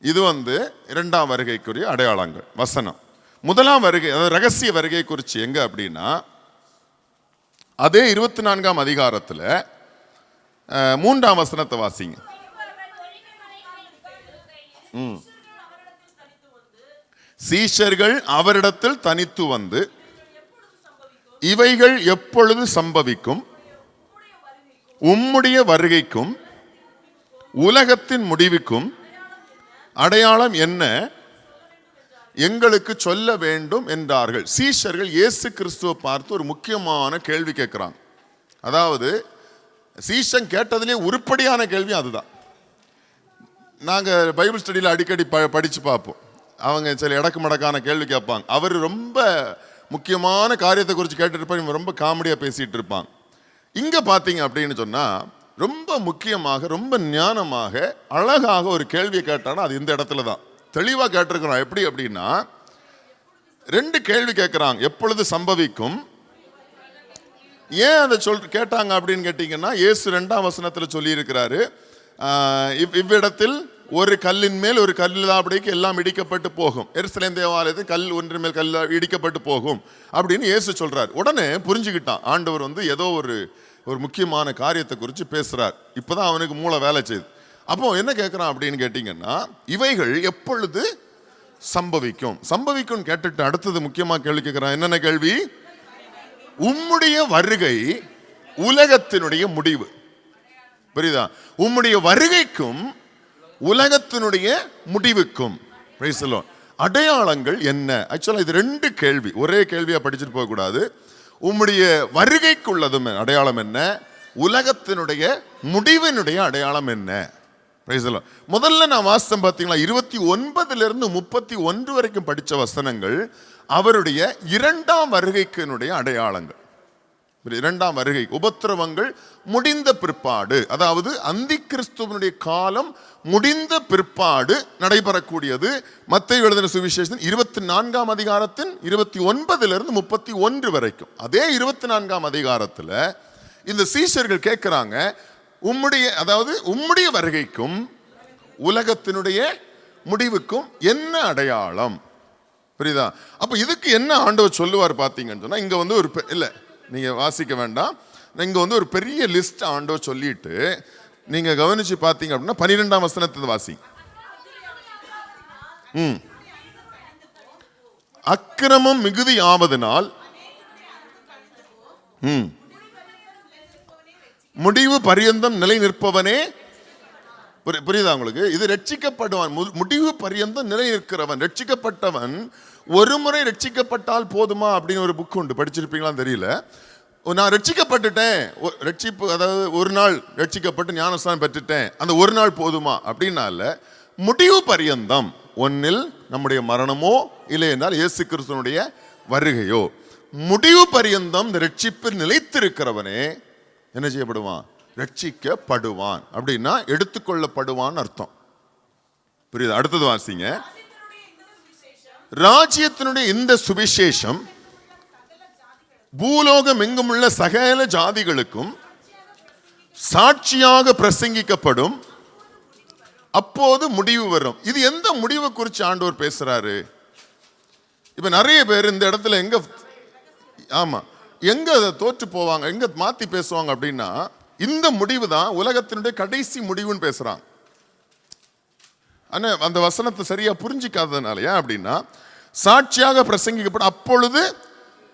Speaker 1: இது இரண்டாம் வருகைக்குரிய அடையாளங்கள் வசனம். முதலாம் வருகை, அதாவது ரகசிய வருகை குறித்து எங்க அப்படின்னா அதே 24ஆம் அதிகாரத்தில் 3ஆம் வசனத்தை வாசிங்க. சீஷர்கள் அவரிடத்தில் தனித்து வந்து, இவைகள் எப்பொழுது சம்பவிக்கும்? உம்முடைய வருகைக்கும் உலகத்தின் முடிவுக்கும் அடையாளம் என்ன? எங்களுக்கு சொல்ல வேண்டும் என்றார்கள். சீஷர்கள் இயேசு கிறிஸ்துவை பார்த்து ஒரு முக்கியமான கேள்வி கேட்கிறாங்க. அதாவது சீஷன் கேட்டதிலே உருப்படியான கேள்வி அதுதான். நாங்கள் பைபிள் ஸ்டடியில் அடிக்கடி படித்து பார்ப்போம். அவங்க சில இடக்கு மடக்கான கேள்வி கேட்பாங்க. அவர் ரொம்ப முக்கியமான காரியத்தை குறித்து கேட்டுருப்பாங்க, இவங்க ரொம்ப காமெடியாக பேசிகிட்டு இருப்பாங்க. இங்கே பார்த்தீங்க அப்படின்னு சொன்னால் ரொம்ப முக்கியமாக, ரொம்ப ஞானமாக, அழகாக ஒரு கேள்வியை கேட்டானா அது இந்த இடத்துல தான் தெளிவாக கேட்டிருக்கிறோம். எப்படி அப்படின்னா 2 கேள்வி கேட்குறாங்க. எப்பொழுது சம்பவிக்கும்? ஏன் அதை கேட்டாங்க அப்படின்னு கேட்டிங்கன்னா, இயேசு 2ஆம் வசனத்தில் சொல்லியிருக்கிறாரு, இவ்விடத்தில் ஒரு கல்லின் மேல் ஒரு கல்லாபடிக்கு எல்லாம் இடிக்கப்பட்டு போகும், எருசலேம் தேவாலயத்தில் கல் ஒன்று மேல் கல் இடிக்கப்பட்டு போகும் அப்படின்னு இயேசு சொல்றார். உடனே புரிஞ்சுக்கிட்டான் ஆண்டவர் ஏதோ ஒரு முக்கியமான காரியத்தை குறித்து பேசுறார். இப்பதான் அவனுக்கு மூளை வேலை செய்யுது. அப்போ என்ன கேட்கிறான் அப்படின்னு கேட்டீங்கன்னா, இவைகள் எப்பொழுது சம்பவிக்கும் கேட்டுட்டு அடுத்தது முக்கியமா கேள்வி கேட்கிறான். என்னென்ன கேள்வி? உம்முடைய வருகை உலகத்தினுடைய முடிவு. புரியுதா? உம்முடைய வருகைக்கும் உலகத்தினுடைய முடிவுக்கும் அடையாளங்கள் என்ன? ஆக்சுவலா இது 2 கேள்வி, ஒரே கேள்வியா படிச்சுட்டு போக கூடாது. உம்முடைய வருகைக்குள்ளதும் அடையாளம் என்ன? உலகத்தினுடைய முடிவினுடைய அடையாளம் என்ன? முதல்ல நான் வாசித்தேன் பார்த்தீங்களா, 29 31 வரைக்கும் படித்த வசனங்கள் அவருடைய 2ஆம் வருகைக்கினுடைய அடையாளங்கள். 2ஆம் வருகை உபத்திரவங்கள் முடிந்த பிற்பாடு, அதாவது அந்தி கிறிஸ்துவனுடைய காலம் முடிந்த பிற்பாடு நடைபெறக்கூடியது. மத்தேயு எழுதின சுவிசேஷம் 24ஆம் அதிகாரத்தின் 29 31 வரைக்கும். அதே 24ஆம் அதிகாரத்தில் இந்த சீஷர்கள் கேட்கிறாங்க, உம்முடைய வருகைக்கும் உலகத்தினுடைய முடிவுக்கும் என்ன அடையாளம்? புரியுதா? அப்ப இதுக்கு என்ன ஆண்டவர் சொல்லுவார் பார்த்தீங்கன்னு சொன்னா, இங்க ஒரு இல்ல நீங்க வாசிக்க வேண்டாம், இங்க ஒரு பெரிய லிஸ்ட் ஆண்டவர் சொல்லிட்டு நீங்க கவனிச்சு பார்த்தீங்க அப்படின்னா 12ஆம் வசனத்தை வாசிங்க. அக்கிரமம் மிகுதி ஆவதனால் முடிவு பரியந்தம் நிலை நிற்பவனே. புரியுதா உங்களுக்கு? இது ரட்சிக்கப்படுவான், முடிவு பரியந்தம் நிலை நிற்கிறவன், ரட்சிக்கப்பட்டவன். ஒரு முறை ரட்சிக்கப்பட்டால் போதுமா அப்படின்னு ஒரு புக் உண்டு, படிச்சிருப்பீங்களான்னு தெரியல. நான் ரட்சிக்கப்பட்டுட்டேன், ரட்சிப்பு, அதாவது ஒரு நாள் ரட்சிக்கப்பட்டு ஞானஸ்தானம் பெற்றுட்டேன், அந்த ஒரு நாள் போதுமா அப்படின்னால, முடிவு பரியந்தம் ஒன்னில் நம்முடைய மரணமோ இல்லை என்றால் இயேசு கிறிஸ்துவனுடைய வருகையோ, முடிவு பரியந்தம் இந்த ரட்சிப்பில் நிலைத்திருக்கிறவனே என்ன செய்யப்படுவான்? ரட்சிக்கப்படுவான். அப்படின்னா எடுத்துக்கொள்ளப்படுவான் அர்த்தம். புரியுது? அடுத்தது வாசிங்க. ராஜ்யத்தினுடைய இந்த சுவிசேஷம் பூலோகம் எங்கும் உள்ள சகல ஜாதிகளுக்கும் சாட்சியாக பிரசங்கிக்கப்படும், அப்போது முடிவு வரும். இது எந்த முடிவை குறித்து ஆண்டவர் பேசுறாரு? இப்ப நிறைய பேர் இந்த இடத்துல எங்க தோற்று போவாங்க, எங்க மாத்தி பேசுவாங்க அப்படின்னா, இந்த முடிவு தான் உலகத்தினுடைய கடைசி முடிவுன்னு பேசுறாங்க. ஆனா அந்த வசனத்தை சரியா புரிஞ்சிக்காததுனால, ஏன் அப்படின்னா, சாட்சியாக பிரசங்கிக்கப்படும் அப்பொழுது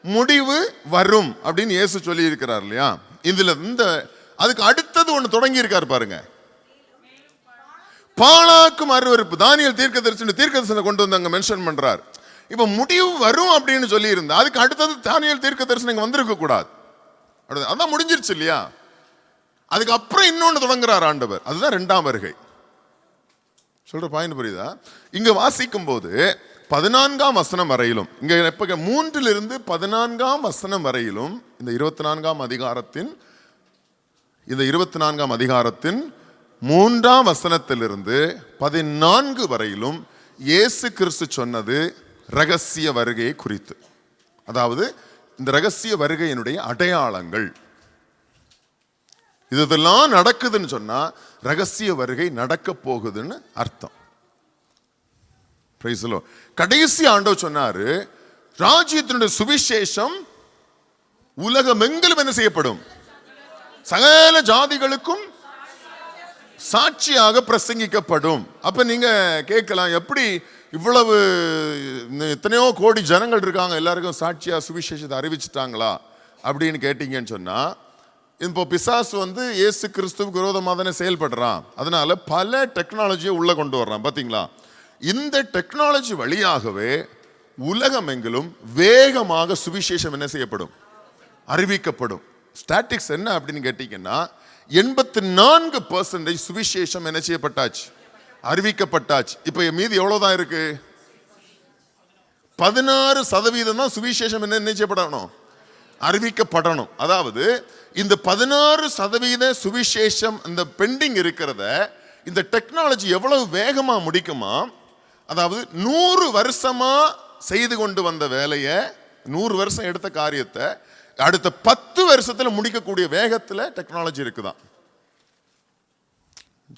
Speaker 1: முடிவு வரும் அப்படின்னு இயேசு சொல்லி இருக்கிறார் இல்லையா? இதுல அதுக்கு அடுத்தது ஒண்ணு தொடங்கி இருக்காரு பாருங்க. பாழாக்கும் அருவருப்பு. தானியேல் தீர்க்கதரிசனம் கொண்டு வந்து அங்க மென்ஷன் பண்றார். இப்ப முடிவு வரும் அப்படின்னு சொல்லி இருந்தா அதுக்கு அடுத்தது தானியேல் தீர்க்கதரிசனம் வந்திருக்க கூடாது. அதான் முடிஞ்சிருச்சு இல்லையா? அதுக்கு அப்புறம் இன்னொன்னு தொடங்குறார் ஆண்டவர். அதுதான் 2ஆம் வருகை. சொல்ற பாயிண்ட் புரியுதா? இங்க வாசிக்கும் போது 14ஆம் வசனம் வரையிலும், இங்க 3 14ஆம் வசனம் வரையிலும் இந்த 24ஆம் அதிகாரத்தின் 3ஆம் வசனத்திலிருந்து 14 வரையிலும் இயேசு கிறிஸ்து சொன்னது ரகசிய வருகையை குறித்து. அதாவது இந்த ரகசிய வருகையினுடைய அடையாளங்கள். இதெல்லாம் நடக்குதுன்னு சொன்னா ரகசிய வருகை நடக்க போகுதுன்னு அர்த்தம். கடைசி ஆண்டவர் சொன்னாரு, ராஜ்யத்தினுடைய சுவிசேஷம் உலகமெங்கிலும் என்ன செய்யப்படும், சகல ஜாதிகளுக்கும் சாட்சியாக பிரசங்கிக்கப்படும். அப்ப நீங்க கேட்கலாம், எப்படி இவ்வளவு எத்தனையோ கோடி ஜனங்கள் இருக்காங்க, எல்லாருக்கும் சாட்சியா சுவிசேஷத்தை அறிவிச்சிட்டாங்களா அப்படின்னு கேட்டீங்கன்னு சொன்னா, இப்போ பிசாசு இயேசு கிறிஸ்துவுக்கு விரோதமாக தானே செயல்படுறான். அதனால பல டெக்னாலஜியை உள்ள கொண்டு வர்றான். பாத்தீங்களா? இந்த டெக்னாலஜி வழியாகவே உலகம் எங்கிலும் வேகமாக சுவிசேஷம் என்ன செய்யப்படும், அறிவிக்கப்படும். ஸ்டாட்டிக்ஸ் என்ன அப்படின்னு கேட்டீங்கன்னா, 84% சுவிசேஷம் என்ன செய்யப்பட்டாச்சு, அறிவிக்கப்பட்டாச்சு. இப்ப மீதி எவ்வளவுதான் இருக்கு? 16% தான் சுவிசேஷம் என்ன செய்யப்படணும், அறிவிக்கப்படணும். அதாவது இந்த 16% சுவிசேஷம் இந்த பெண்டிங் இருக்கிறத இந்த டெக்னாலஜி எவ்வளவு வேகமா முடிக்குமா, அதாவது 100 வருஷமா செய்து கொண்டு வந்த வேலையை, 100 வருஷம் எடுத்த காரியத்தை அடுத்த 10 வருஷத்துல முடிக்கக்கூடிய வேகத்துல டெக்னாலஜி இருக்குதான்.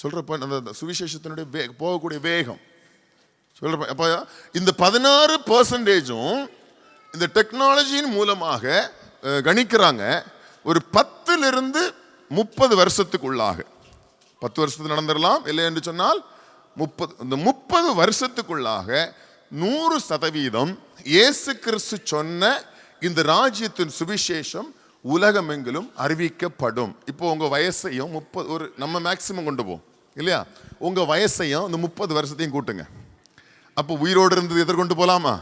Speaker 1: சொல்றப்ப அந்த சுவிசேஷத்தினுடைய போகக்கூடிய வேகம் சொல்றப்ப, அப்ப இந்த 16% இந்த டெக்னாலஜியின் மூலமாக கணிக்கிறாங்க. ஒரு 10 to 30 வருஷத்துக்குள்ளாக, 10 வருஷத்துக்கு நடந்துடலாம், இல்லை என்று சொன்னால் 30 வருஷத்துக்குள்ளாக 100% இயேசு கிறிஸ்து சொன்ன இந்த ராஜ்யத்தின் சுவிசேஷம் உலகமெங்கிலும் அறிவிக்கப்படும். இப்போ உங்க வயசையும் 30, ஒரு நம்ம மேக்சிமம் கொண்டு போவோம் இல்லையா, உங்க வயசையும் இந்த 30 வருஷத்தையும் கூட்டுங்க. அப்போ உயிரோடு இருந்தது எதிர்கொண்டு போலாமா?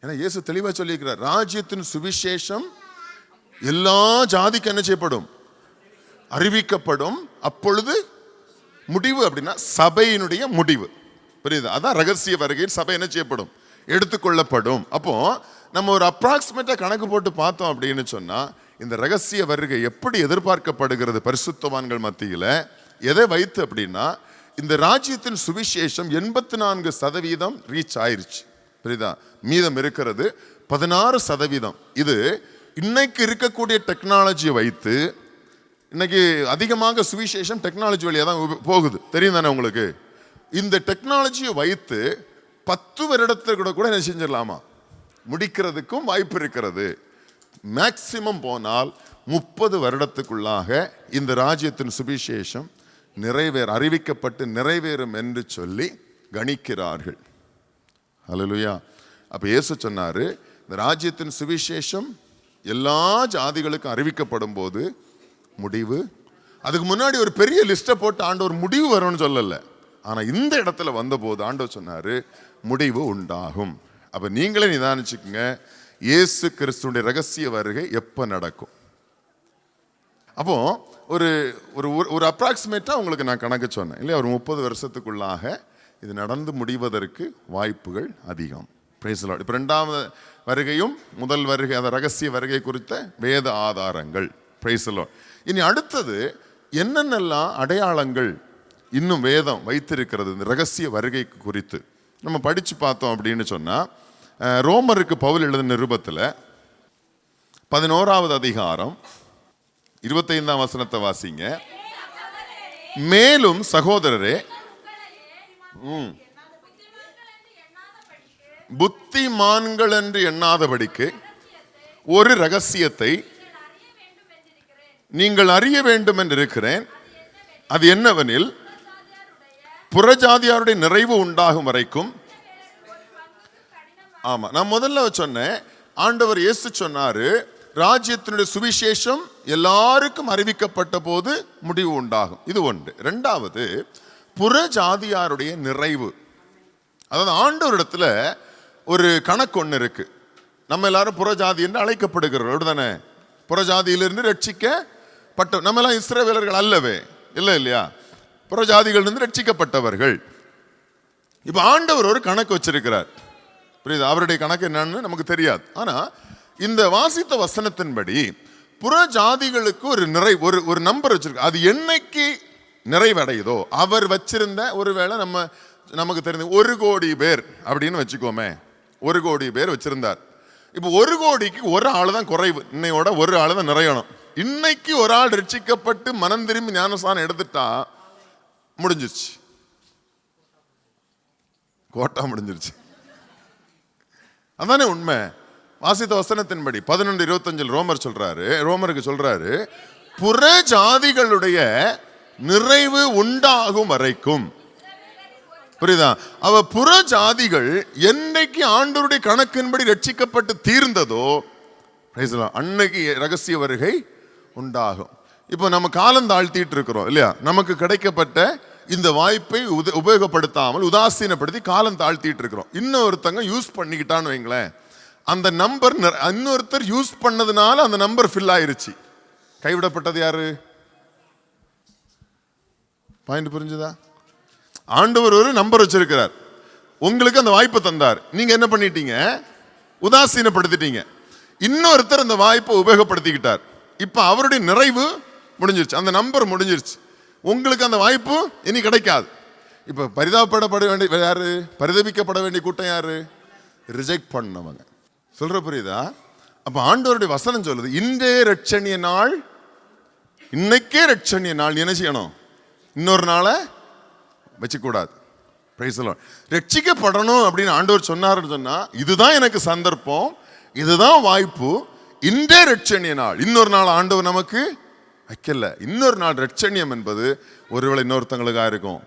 Speaker 1: ஏன்னா இயேசு தெளிவா சொல்லியிருக்கிறார், ராஜ்யத்தின் சுவிசேஷம் எல்லா ஜாதிக்கு என்ன செய்யப்படும், அறிவிக்கப்படும். அப்பொழுது முடிவு அப்படின்னா சபையினுடைய முடிவு. புரியுது? அதான் ரகசிய வருகையில் சபை என்ன செய்யப்படும், எடுத்துக்கொள்ளப்படும். அப்போ நம்ம ஒரு அப்ராக்சிமேட்டா கணக்கு போட்டு பார்த்தோம் அப்படின்னு சொன்னா, இந்த ரகசிய வருகை எப்படி எதிர்பார்க்கப்படுகிறது பரிசுத்தவான்கள் மத்தியில, எதை வைத்து அப்படின்னா, இந்த ராஜ்யத்தின் சுவிசேஷம் 84% ரீச் ஆயிருச்சு. புரியுதா? மீதம் இருக்கிறது 16%. இது இன்னைக்கு இருக்கக்கூடிய டெக்னாலஜியை வைத்து, இன்னைக்கு அதிகமாக சுவிசேஷம் டெக்னாலஜி வழியா தான் போகுது, தெரியும் தானே உங்களுக்கு? இந்த டெக்னாலஜியை வைத்து 10 வருடத்துக்கு கூட என்ன செஞ்சிடலாமா, முடிக்கிறதுக்கும் வாய்ப்பு இருக்கிறது. மேக்சிமம் போனால் 30 வருடத்துக்குள்ளாக இந்த ராஜ்யத்தின் சுவிசேஷம் அறிவிக்கப்பட்டு நிறைவேறும் என்று சொல்லி கணிக்கிறார்கள். ஹல்லேலூயா. அப்ப இயேசு சொன்னாரு, இந்த ராஜ்யத்தின் சுவிசேஷம் எல்லா ஜாதிகளுக்கும் அறிவிக்கப்படும் போது முடிவு. அதுக்கு முன்னாடி ஒரு பெரிய லிஸ்ட்டை போட்டு ஆண்டவர் முடிவு வரும்னு சொல்லல. ஆனா இந்த இடத்துல வந்த போது ஆண்டவர் சொன்னாரு, முடிவு உண்டாகும். அப்ப நீங்களே நிதானிச்சுக்குங்க, இயேசு கிறிஸ்துவின் ரகசிய வருகை எப்ப நடக்கும். அப்போ ஒரு ஒரு அப்ராக்சிமேட்டா உங்களுக்கு நான் கணக்கு சொன்னேன் இல்லையா, ஒரு 30 வருஷத்துக்குள்ளாக இது நடந்து முடிவதற்கு வாய்ப்புகள் அதிகம். Price the Lord. இப்போ 2ஆவது வருகையும் முதல் வருகை, அந்த ரகசிய வருகை குறித்த வேத ஆதாரங்கள். Price the Lord. இனி அடுத்தது என்னென்னலாம் அடையாளங்கள் இன்னும் வேதம் வைத்திருக்கிறது இந்த ரகசிய வருகை குறித்து நம்ம படிச்சு பார்த்தோம் அப்படின்னு சொன்னா, ரோமருக்கு பவுல் எழுதின நிருபத்தில் 11ஆவது அதிகாரம் 25ஆம் வசனத்தை வாசிங்க. மேலும் சகோதரரே, புத்திமான்கள் என்று எண்ணாதபடிக்கு ஒரு ரகசியத்தை நீங்கள் அறிய வேண்டும் என்று இருக்கிறேன். அது என்னவெனில், புறஜாதியாருடைய நிறைவு உண்டாகும் வரைக்கும். ஆமா, நான் முதல்ல சொன்னேன், ஆண்டவர் இயேசு சொன்னாரு, ராஜ்யத்தினுடைய சுவிசேஷம் எல்லாருக்கும் அறிவிக்கப்பட்ட போது முடிவு உண்டாகும். இது ஒன்று. இரண்டாவது, புற ஜாதியாருடைய நிறைவு. அதாவது ஆண்டவரிடத்துல ஒரு கணக்கு ஒன்று இருக்கு. நம்ம எல்லாரும் புறஜாதி என்று அழைக்கப்படுகிறோம் தானே. புறஜாதியிலிருந்து ரட்சிக்கப்பட்ட நம்ம எல்லாம் இஸ்ரவேலர்கள் அல்லவே இல்லை இல்லையா? புறஜாதிகள் இருந்து ரட்சிக்கப்பட்டவர்கள். இப்ப ஆண்டவர் ஒரு கணக்கு வச்சிருக்கிறார். புரியுது? அவருடைய கணக்கு என்னன்னு நமக்கு தெரியாது. ஆனா இந்த வாசித்த வசனத்தின்படி புற ஜாதிகளுக்கு ஒரு நம்பர் வச்சிருக்கு. அது என்னைக்கு நிறைவடையுதோ அவர் வச்சிருந்த, ஒருவேளை நமக்கு தெரிஞ்ச 1 கோடி பேர் அப்படின்னு வச்சுக்கோமே, 1 கோடி பேர் வச்சிருந்தார். இப்போ 1 கோடிக்கு ஒரு ஆள் தான் குறைவு, இன்னையோட ஒரு ஆள் தான் நிறையணும். இன்னைக்கு ஒரு ஆள் ரட்சிக்கப்பட்டு மனம் திரும்பி ஞானஸ்நானம் எடுத்துட்டா முடிஞ்சிருச்சு, கோட்டா முடிஞ்சிருச்சு. அதானே உண்மை. வாசித்த வசனத்தின்படி 11:25 ரோமருக்கு சொல்றாரு, புற ஜாதிகளுடைய நிறைவு உண்டாகும் வரைக்கும். புரியுதா? அவ புற ஜாதிகள் என்னைக்கு ஆண்டவருடைய கணக்கின்படி ரட்சிக்கப்பட்டு தீர்ந்ததோ அன்னைக்கு ரகசிய வருகை உண்டாகும். இப்போ நம்ம காலம் தாழ்த்திட்டு இருக்கிறோம் இல்லையா? நமக்கு கிடைக்கப்பட்ட இந்த வாய்ப்பை உபயோகப்படுத்தாமல் உதாசீனப்படுத்தி காலம் தாழ்த்திட்டு இருக்கிறோம். இன்னொருத்தங்க யூஸ் பண்ணிக்கிட்டான்னு வைங்களேன், அந்த நம்பர் இன்னொருத்தர் யூஸ் பண்ணதுனால அந்த நம்பர் ஃபில் ஆயிருச்சு. கைவிடப்பட்டது யாரு? பாயிண்ட் புரிஞ்சுதா? ஆண்டவர் ஒரு நம்பர் வச்சிருக்கிறார், உங்களுக்கு அந்த வாய்ப்பை தந்தார். நீங்க என்ன பண்ணிட்டீங்க? உதாசீனப்படுத்திட்டீங்க. இன்னொருத்தர் அந்த வாய்ப்பை உபயோகப்படுத்திக்கிட்டார். இப்ப அவருடைய நிறைவு முடிஞ்சிருச்சு, அந்த நம்பர் முடிஞ்சிருச்சு. உங்களுக்கு அந்த வாய்ப்பு இனி கிடைக்காது. இப்ப பரிதாபப்பட வேண்டிய யாரு? பரிதபிக்கப்பட வேண்டிய கூட்டம் யாரு? ரிஜெக்ட் பண்ணவங்க. சொல்ற புரியுதா? அப்ப ஆண்டவருடைய வசனம் சொல்லுது, இன்றே ரட்சணிய நாள், இன்னைக்கே ரட்சணிய நாள். என்ன செய்யணும்? இன்னொரு நாளை வச்சுக்கூடாது. ரட்சிக்கப்படணும் அப்படின்னு ஆண்டவர் சொன்னாருன்னு சொன்னா, இதுதான் எனக்கு சந்தர்ப்பம், இதுதான் வாய்ப்பு, இன்றே ரட்சணிய நாள். இன்னொரு நாள் ஆண்டவர் நமக்கு வைக்கல. இன்னொரு நாள் ரட்சணியம் என்பது ஒருவேளை இன்னொருத்தங்களுக்காக இருக்கும்.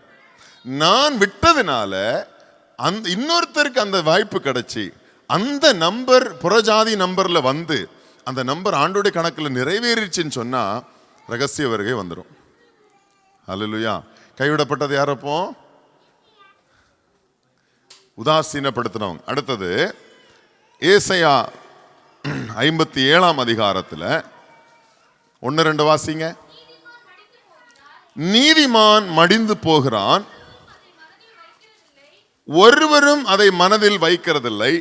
Speaker 1: நான் விட்டதுனால அந்த இன்னொருத்தருக்கு அந்த வாய்ப்பு கிடைச்சி அந்த நம்பர் புறஜாதி நம்பர்ல வந்து அந்த நம்பர் ஆண்டோடைய கணக்கில் நிறைவேறிச்சுன்னு சொன்னா ரகசிய வருகை வந்துடும். அல்லேலூயா. கைவிடப்பட்டது யாரப்போ? உதாசீனப்படுத்தினவங்க. அடுத்தது ஏசாயா 57 அதிகாரத்துல 1-2 வாசிங்க. நீதிமான் மடிந்து போகிறான், ஒருவரும் அதை மனதில் வைக்கிறதில்லை.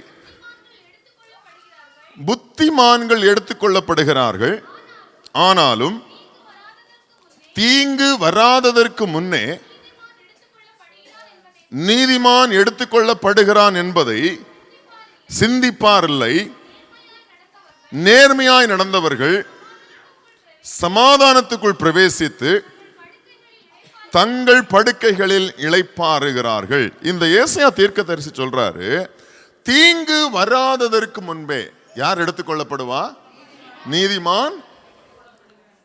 Speaker 1: புத்திமான்கள் எடுத்துக்கொள்ளப்படுகிறார்கள், ஆனாலும் தீங்கு வராததற்கு முன்னே நீதிமான் எடுத்துக்கொள்ளப்படுகிறான் என்பதை சிந்திப்பாரில்லை. நேர்மையாய் நடந்தவர்கள் சமாதானத்துக்குள் பிரவேசித்து தங்கள் படுக்கைகளில் இளைப்பாறுகிறார்கள். இந்த ஏசாயா தீர்க்கதரிசி சொல்றாரு, தீங்கு வராததற்கு முன்பே யார் எடுத்துக்கொள்ளப்படுவா? நீதிமான்.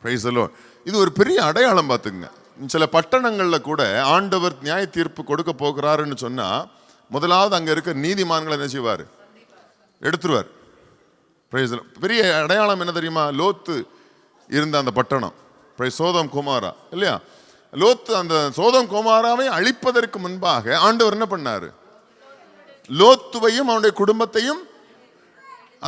Speaker 1: Price the Lord. இது ஒரு பெரிய அடையாளம். பார்த்துங்க, சில பட்டணங்கள்ல கூட ஆண்டவர் நியாய தீர்ப்பு கொடுக்க போகிறாருன்னு சொன்னா முதலாவது அங்க இருக்க நீதிமான்களை என்ன செய்வார்? எடுத்துருவார். Praise the lord. பெரிய அடையாளம் என்ன தெரியுமா? லோத்து இருந்த அந்த பட்டணம், சோதோம் குமாரா இல்லையா? லோத்து அந்த சோதோம் குமாராவை அழிப்பதற்கு முன்பாக ஆண்டவர் என்ன பண்ணாரு? லோத்துவையும் அவனுடைய குடும்பத்தையும்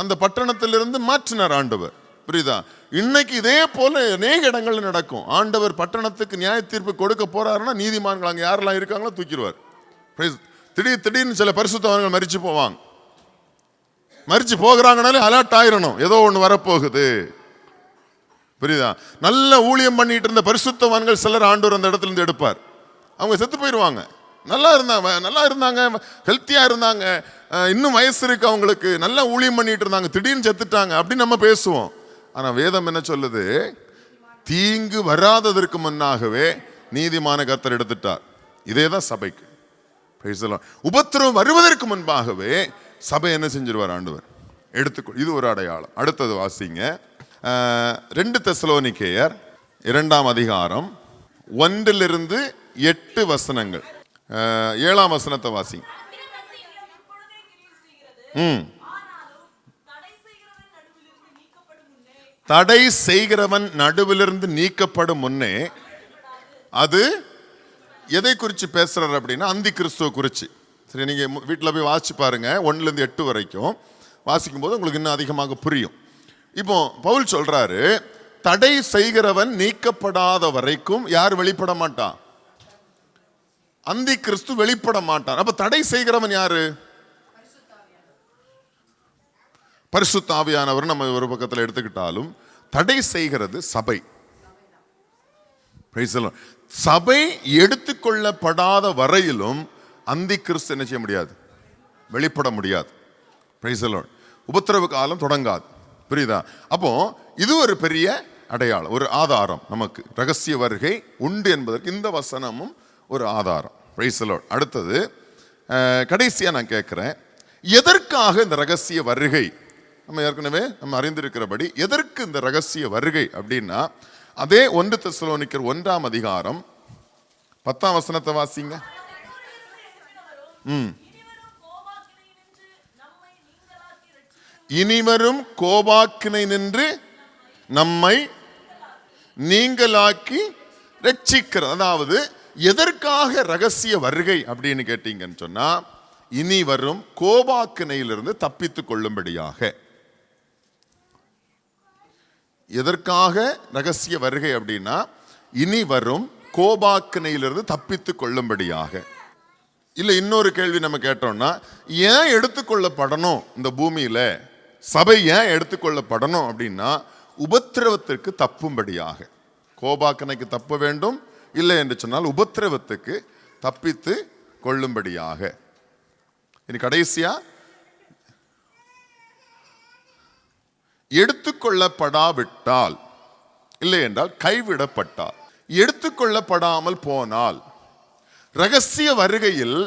Speaker 1: அந்த பட்டணத்திலிருந்து மாற்றினார் ஆண்டவர். புரியுதா? இன்னைக்கு இதே போல அநேக இடங்கள்ல நடக்கும். ஆண்டவர் பட்டணத்துக்கு நியாய தீர்ப்பு கொடுக்க போறாருன்னா நீதிமான்கள் அங்க யாரெல்லாம் இருக்காங்களோ தூக்கிடுவார். திடீர்னு சில பரிசுத்தவான்கள் மரிச்சு போவாங்க. மரிச்சு போகிறாங்கனாலே அலர்ட் ஆயிரணும், ஏதோ ஒண்ணு வரப்போகுது. புரியுதா? நல்ல ஊழியம் பண்ணிட்டு இருந்த பரிசுத்தவான்கள் சிலர் ஆண்டவர் அந்த இடத்துல இருந்து எடுப்பார். அவங்க செத்து போயிடுவாங்க. நல்லா இருந்தாங்க, ஹெல்த்தியா இருந்தாங்க, இன்னும் வயசு இருக்கு அவங்களுக்கு, நல்லா ஊழியம் பண்ணிட்டு இருந்தாங்க, திடீர்னு செத்துட்டாங்க அப்படின்னு நம்ம பேசுவோம். ஆனா வேதம் என்ன சொல்லுது? தீங்கு வராததற்கு முன்னாகவே நீதிமான கர்த்தர் எடுத்துட்டார். இதேதான் சபைக்கு. உபத்திரவம் வருவதற்கு முன்பாகவே சபை என்ன செஞ்சிருவார்? ஆண்டவர் எடுத்துக்கொள். இது ஒரு அடையாளம். அடுத்தது வாசிங்க, 2 தெசலோனிக்கேயர் 2 அதிகாரம் 1-8 வசனங்கள். 7ஆம் வசனத்தை வாசிங்க. தடை செய்கிறவன் நடுவிலிருந்து நீக்கப்படும் முன்னே, அது எதை குறித்து பேசுறாரு அப்படின்னா அந்தி கிறிஸ்துவ குறித்து. சரி, நீங்க வீட்டில் போய் வாசிச்சு பாருங்க, 1-8 வரைக்கும் வாசிக்கும் போது உங்களுக்கு இன்னும் அதிகமாக புரியும். இப்போ பவுல் சொல்றாரு, தடை செய்கிறவன் நீக்கப்படாத வரைக்கும் யார் வெளிப்பட மாட்டான்? அந்தி கிறிஸ்து வெளிப்பட மாட்டான். அப்ப தடை செய்கிறவன் யாரு? பரிசுத்த ஆவியானவர் நம்ம ஒரு பக்கத்தில் எடுத்துக்கிட்டாலும் தடை செய்கிறது சபை. சபை எடுத்துக்கொள்ளப்படாத வரையிலும் அந்தி கிறிஸ்து என்ன செய்ய முடியாது? வெளிப்பட முடியாது. உபத்திரவு காலம் தொடங்காது. புரியுதா? அப்போ இது ஒரு பெரிய அடையாளம், ஒரு ஆதாரம். நமக்கு ரகசிய வருகை உண்டு என்பதற்கு இந்த வசனமும் ஒரு ஆதாரம். அடுத்தது கடைசியா நான் கேட்கிறேன், எதற்காக இந்த ரகசிய வருகை? நம்ம ஏற்கனவே நம்ம அறிந்திருக்கிறபடி எதற்கு இந்த ரகசிய வருகை அப்படின்னா, அதே 1 தெசலோனிக்கர் 1ஆம் அதிகாரம் 10ஆம் வசனத்தை வாசிங்க. இனிவரும் கோபாக்கினை நின்று நம்மை நீங்களாக்கி ரட்சிக்கிற. அதாவது எதற்காக ரகசிய வருகை அப்படின்னு கேட்டீங்கன்னு சொன்னா, இனி வரும் கோபாக்கினையிலிருந்து தப்பித்துக் கொள்ளும்படியாக. எதற்காக ரகசிய வருகை அப்படின்னா, இனி வரும் கோபாக்கினையிலிருந்து தப்பித்துக் கொள்ளும்படியாக. இல்ல இன்னொரு கேள்வி நம்ம கேட்டோம்னா, ஏன் எடுத்துக்கொள்ளப்படணும் இந்த பூமியில சபை? ஏன் எடுத்துக்கொள்ளப்படணும் அப்படின்னா, உபத்திரவத்திற்கு தப்பும்படியாக. கோபாக்கனைக்கு தப்ப வேண்டும், இல்லை என்று சொன்னால் உபத்திரவத்துக்கு தப்பித்து கொள்ளும்படியாக. இனி கடைசியா, எடுத்துக்கொள்ளப்படாவிட்டால், இல்லை என்றால் கைவிடப்பட்டால், எடுத்துக்கொள்ளப்படாமல் போனால், ரகசிய வருகையில்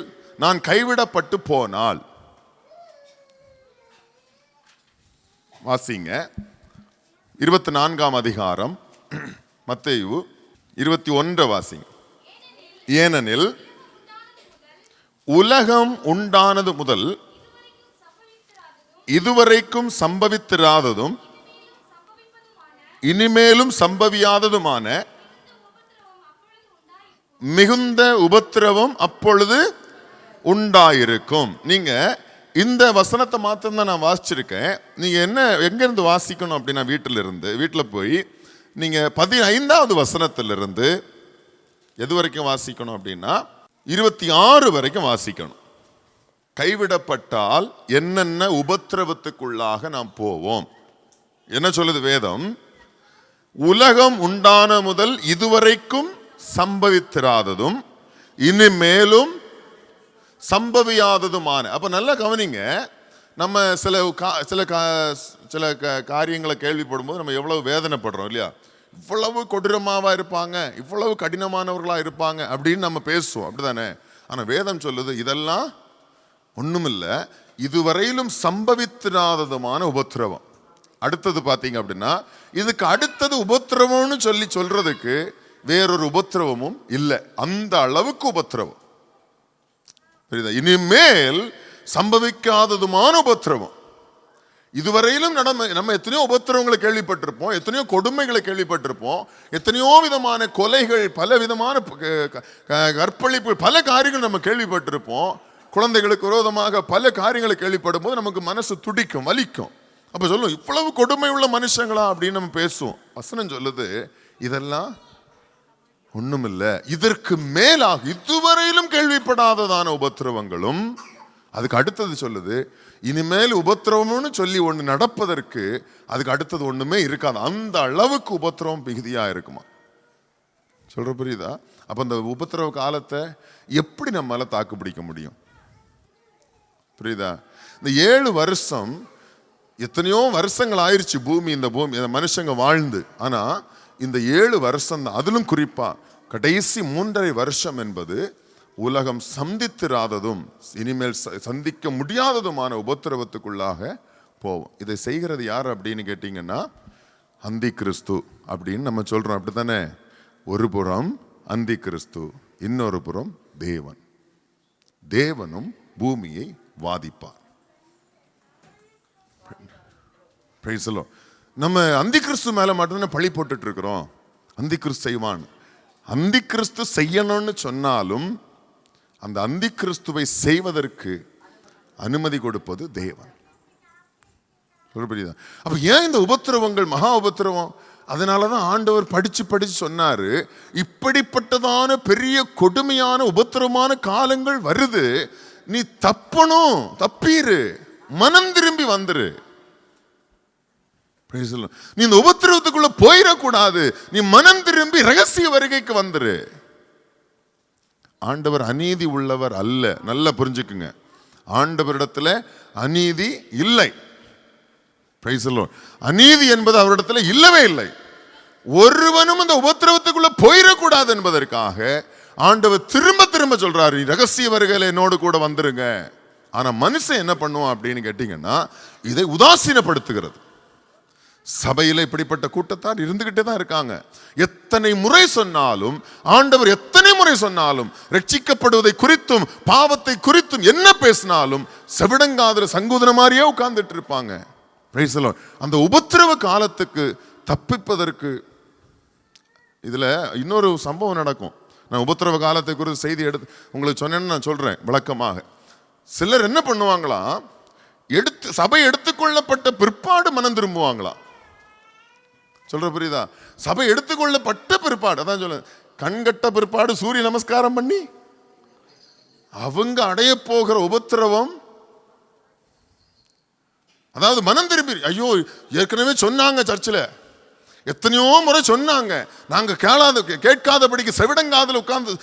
Speaker 1: நான் கைவிடப்பட்டு போனால், வாசிங்க 24ஆம் அதிகாரம் மத்தேயு 21 வாசிங்க. ஏனெனில் உலகம் உண்டானது முதல் இதுவரைக்கும் சம்பவித்திராததும் இனிமேலும் சம்பவியாததுமான மிகுந்த உபத்திரவம் அப்பொழுது உண்டாயிருக்கும். நீங்க இந்த வசனத்தை மாத்திரம் தான் நான் வாசிச்சிருக்கேன். நீங்க என்ன எங்கிருந்து வாசிக்கணும் அப்படின்னா, வீட்டில் போய் நீங்க 15ஆவது வசனத்திலிருந்து எது வரைக்கும் வாசிக்கணும் அப்படின்னா 26 வரைக்கும் வாசிக்கணும். கைவிடப்பட்டால் என்னென்ன உபத்திரவத்துக்குள்ளாக நாம் போவோம். என்ன சொல்லுது வேதம்? உலகம் உண்டான முதல் இதுவரைக்கும் சம்பவித்திராததும் இனிமேலும் சம்பவியாததுமான. அப்ப நல்லா கவனிங்க, நம்ம சில காரியங்களை கேள்விப்படும் போது நம்ம எவ்வளவு வேதனைப்படுறோம் இல்லையா? இவ்வளவு கொடூரமாவா இருப்பாங்க, இவ்வளவு கடினமானவர்களா இருப்பாங்க அப்படின்னு நம்ம பேசுவோம், அப்படிதானே? ஆனா வேதம் சொல்லுது, இதெல்லாம் ஒண்ணுமில்ல, இதுவரையிலும் சம்பவித்திராததுமான உபத்திரவம். அடுத்தது பாத்தீங்க அப்படின்னா, இதுக்கு அடுத்தது உபத்திரவம்னு சொல்றதுக்கு வேறொரு உபத்திரவமும் இல்லை. அந்த அளவுக்கு உபத்திரவம். இனிமேல் சம்பவிக்காததுமான உபத்திரவம். இதுவரையிலும் நம்ம எத்தனையோ உபத்திரவங்களை கேள்விப்பட்டிருப்போம், எத்தனையோ கொடுமைகளை கேள்விப்பட்டிருப்போம், எத்தனையோ விதமான கொலைகள், பல விதமான கற்பழிப்பு, பல காரியங்கள் நம்ம கேள்விப்பட்டிருப்போம். குழந்தைகளுக்கு விரோதமாக பல காரியங்களை கேள்விப்படும் போது நமக்கு மனசு துடிக்கும், வலிக்கும். அப்ப சொல்லும், இவ்வளவு கொடுமை உள்ள மனுஷங்களா அப்படின்னு நம்ம பேசுவோம். வசனம் சொல்லுது, இதெல்லாம் ஒண்ணுமில்லை, இதற்கு மேலாக இதுவரையிலும் கேள்விப்படாததான உபத்திரவங்களும். அதுக்கு அடுத்தது சொல்லுது, இனிமேல் உபத்திரவம்னு சொல்லி ஒண்ணு நடப்பதற்கு அதுக்கு அடுத்தது ஒண்ணுமே இருக்காது. அந்த அளவுக்கு உபத்திரவம் மிகுதியா இருக்குமா? சொல்ற புரியுதா? அப்ப அந்த உபத்திரவ காலத்தை எப்படி நம்மளால தாக்கு பிடிக்க முடியும்? புரியுதா? இந்த 7 வருஷம் எத்தனையோ வருஷங்கள் ஆயிடுச்சு இந்த மனுஷங்க வாழ்ந்து. ஆனா இந்த 7 வருஷம் தான், அதிலும் குறிப்பா கடைசி 3.5 வருஷம் என்பது உலகம் சந்தித்திராததும் இனிமேல் சந்திக்க முடியாததுமான உபத்திரவத்துக்குள்ளாக போவோம். இதை செய்கிறது யார் அப்படின்னு கேட்டீங்கன்னா, அந்தி கிறிஸ்து அப்படின்னு நம்ம சொல்றோம், அப்படித்தானே? ஒரு புறம் அந்தி கிறிஸ்து, இன்னொரு புறம் தேவனும் பூமியை வாதிப்பார். நம்ம அந்தி கிறிஸ்து மேல மட்டும்தான் பழி போட்டுட்டு இருக்கிறோம். அந்தி கிறிஸ்து செய்வான். அந்தி கிறிஸ்து செய்யணும்னு சொன்னாலும் அந்த அந்தி கிறிஸ்துவை செய்வதற்கு அனுமதி கொடுப்பது தேவன். அப்ப ஏன் இந்த உபத்திரவங்கள், மகா உபத்திரவம்? அதனாலதான் ஆண்டவர் படிச்சு படிச்சு சொன்னாரு, இப்படிப்பட்டதான பெரிய கொடுமையான உபத்திரவமான காலங்கள் வருது, நீ தப்பணும், தப்பீரு, மனம் திரும்பி வந்துரு. நீ இந்த உபத்திரவத்துக்குள்ள போயிடக்கூடாது, நீ மனம் திரும்பி ரகசிய வருகைக்கு வந்துரு. ஆண்டவர் அநீதி உள்ளவர் அல்ல. நல்லா புரிஞ்சுக்குங்க, ஆண்டவரிடத்துல அநீதி இல்லை. அநீதி என்பது அவரிடத்துல இல்லவே இல்லை. ஒருவனும் அந்த உபத்திரவத்துக்குள்ள போயிடக்கூடாது என்பதற்காக ஆண்டவர் திரும்ப திரும்ப சொல்றாரு, ரகசிய வருகையில என்னோடு கூட வந்துருங்க. ஆனா மனுஷன் என்ன பண்ணுவான் அப்படின்னு கேட்டீங்கன்னா, இதை உதாசீனப்படுத்துகிறது. சபையில இப்படிப்பட்ட கூட்டத்தார் இருந்துகிட்டே தான் இருக்காங்க. எத்தனை முறை சொன்னாலும், ஆண்டவர் எத்தனை முறை சொன்னாலும், ரட்சிக்கப்படுவதை குறித்தும் பாவத்தை குறித்தும் என்ன பேசினாலும் செவிடங்காதுல சங்கூதன மாதிரியே உட்கார்ந்துட்டு இருப்பாங்க. அந்த உபத்திரவ காலத்துக்கு தப்பிப்பதற்கு இதுல இன்னொரு சம்பவம் நடக்கும். நான் உபத்திரவ காலத்தை குறித்து செய்தி எடுத்து உங்களுக்கு சொன்னேன்னு நான் சொல்றேன் விளக்கமாக. சிலர் என்ன பண்ணுவாங்களாம், சபை எடுத்துக்கொள்ளப்பட்ட பிற்பாடு மனம் திரும்புவாங்களாம். சொல்ற புரியுதா? சபை எடுத்துக்கொள்ளப்பட்ட பிற்பாடு, அதான் சொல்ல, கண்கட்ட பிற்பாடு சூரிய நமஸ்காரம் பண்ணி அவங்க அடைய போகிற உபத்திரவம், அதாவது மனம் திரும்பி, ஐயோ ஏற்கனவே சொன்னாங்க சர்ச்சில், எத்தனையோ முறை சொன்னாங்க, நாங்க கேட்காதபடிக்கு செவிடங்காதல உட்கார்ந்து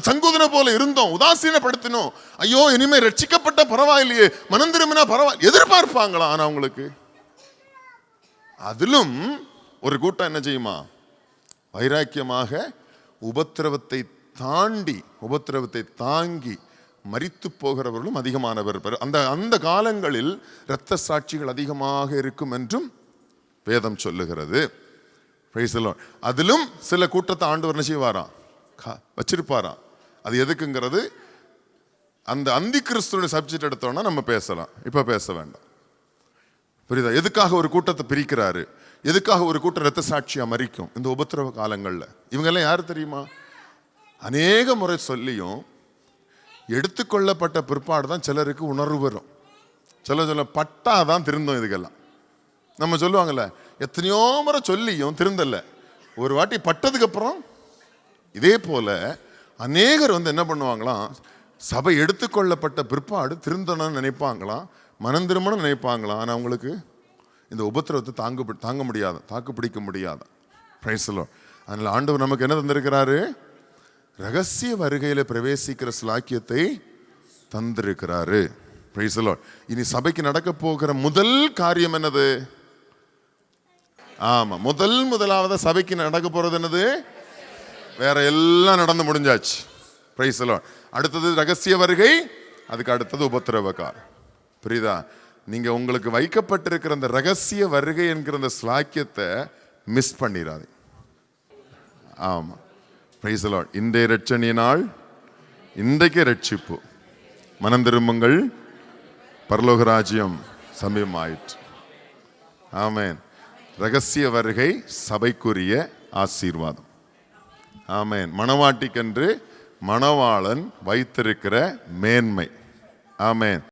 Speaker 1: சங்கூதன போல இருந்தோம், உதாசீனப்படுத்தினோம், ஐயோ இனிமே ரட்சிக்கப்பட்ட பரவாயில்லையே, மனம் திரும்பினா பரவாயில்ல எதிர்பார்ப்பாங்களா? ஆனா அவங்களுக்கு அதிலும் ஒரு கூட்டம் என்ன செய்யுமா, வைராக்கியமாக உபத்திரவத்தை தாங்கி மரித்து போகிறவர்களும் அதிகமானவர். அந்த காலங்களில் இரத்த சாட்சிகள் அதிகமாக இருக்கும் என்றும் வேதம் சொல்லுகிறது. அதிலும் சில கூட்டத்தை ஆண்டவர் என்ன செய்வாராம், வச்சிருப்பாராம். அது எதுக்குங்கிறது அந்த அந்தி கிறிஸ்துவோட சப்ஜெக்ட் எடுத்தோம்னா நம்ம பேசலாம், இப்ப பேச வேண்டாம். புரியுதா? எதுக்காக ஒரு கூட்டத்தை பிரிக்கிறாரு, எதுக்காக ஒரு கூட்டம் இரத்த சாட்சியா மரிக்கும் இந்த உபத்திரவ காலங்கள்ல? இவங்க எல்லாம் யாரு தெரியுமா? அநேக முறை சொல்லியும் எடுத்துக்கொள்ளப்பட்ட பிற்பாடு தான் சிலருக்கு உணர்வு வரும். சொல்ல பட்டாதான் திருந்தோம். இதுக்கெல்லாம் நம்ம சொல்லுவாங்கல்ல, எத்தனையோ முறை சொல்லியும் திருந்தல, ஒரு வாட்டி பட்டதுக்கு அப்புறம். இதே போல அநேகர் என்ன பண்ணுவாங்களாம், சபை எடுத்துக்கொள்ளப்பட்ட பிற்பாடு திருந்தணும்னு நினைப்பாங்களாம், மனம் திரும்பணும்னு நினைப்பாங்களாம். ஆனா அவங்களுக்கு இந்த உபத்திரவத்தை தாங்க முடியாத, தாக்கு பிடிக்க முடியாத. அதனால ஆண்டவர் நமக்கு என்ன தந்திருக்கிறாரு? ரகசிய வருகையில பிரவேசிக்கிற ஸ்லாக்கியத்தை தந்திருக்கிறாரு. இனி சபைக்கு நடக்க போகிற முதல் காரியம் என்னது? ஆமா, முதலாவது சபைக்கு நடக்க போறது என்னது? வேற எல்லாம் நடந்து முடிஞ்சாச்சு. அடுத்தது ரகசிய வருகை, அதுக்கு அடுத்தது உபத்திரவ காலம். புரியுதா? நீங்க உங்களுக்கு வைக்கப்பட்டிருக்கிற அந்த ரகசிய வருகை என்கிற அந்த ஸ்லாக்கியத்தை மிஸ் பண்ணிடாது. ஆமா, இன்றைய ரட்சணியினால் இன்றைக்கு ரட்சிப்பு, மனம் திரும்புங்கள், பரலோக ராஜ்யம் சமீபமாயிற்று. ஆமேன். ரகசிய வருகை சபைக்குரிய ஆசீர்வாதம். ஆமேன். மணவாட்டிக்கென்று மணவாளன் வைத்திருக்கிற மேன்மை. ஆமேன்.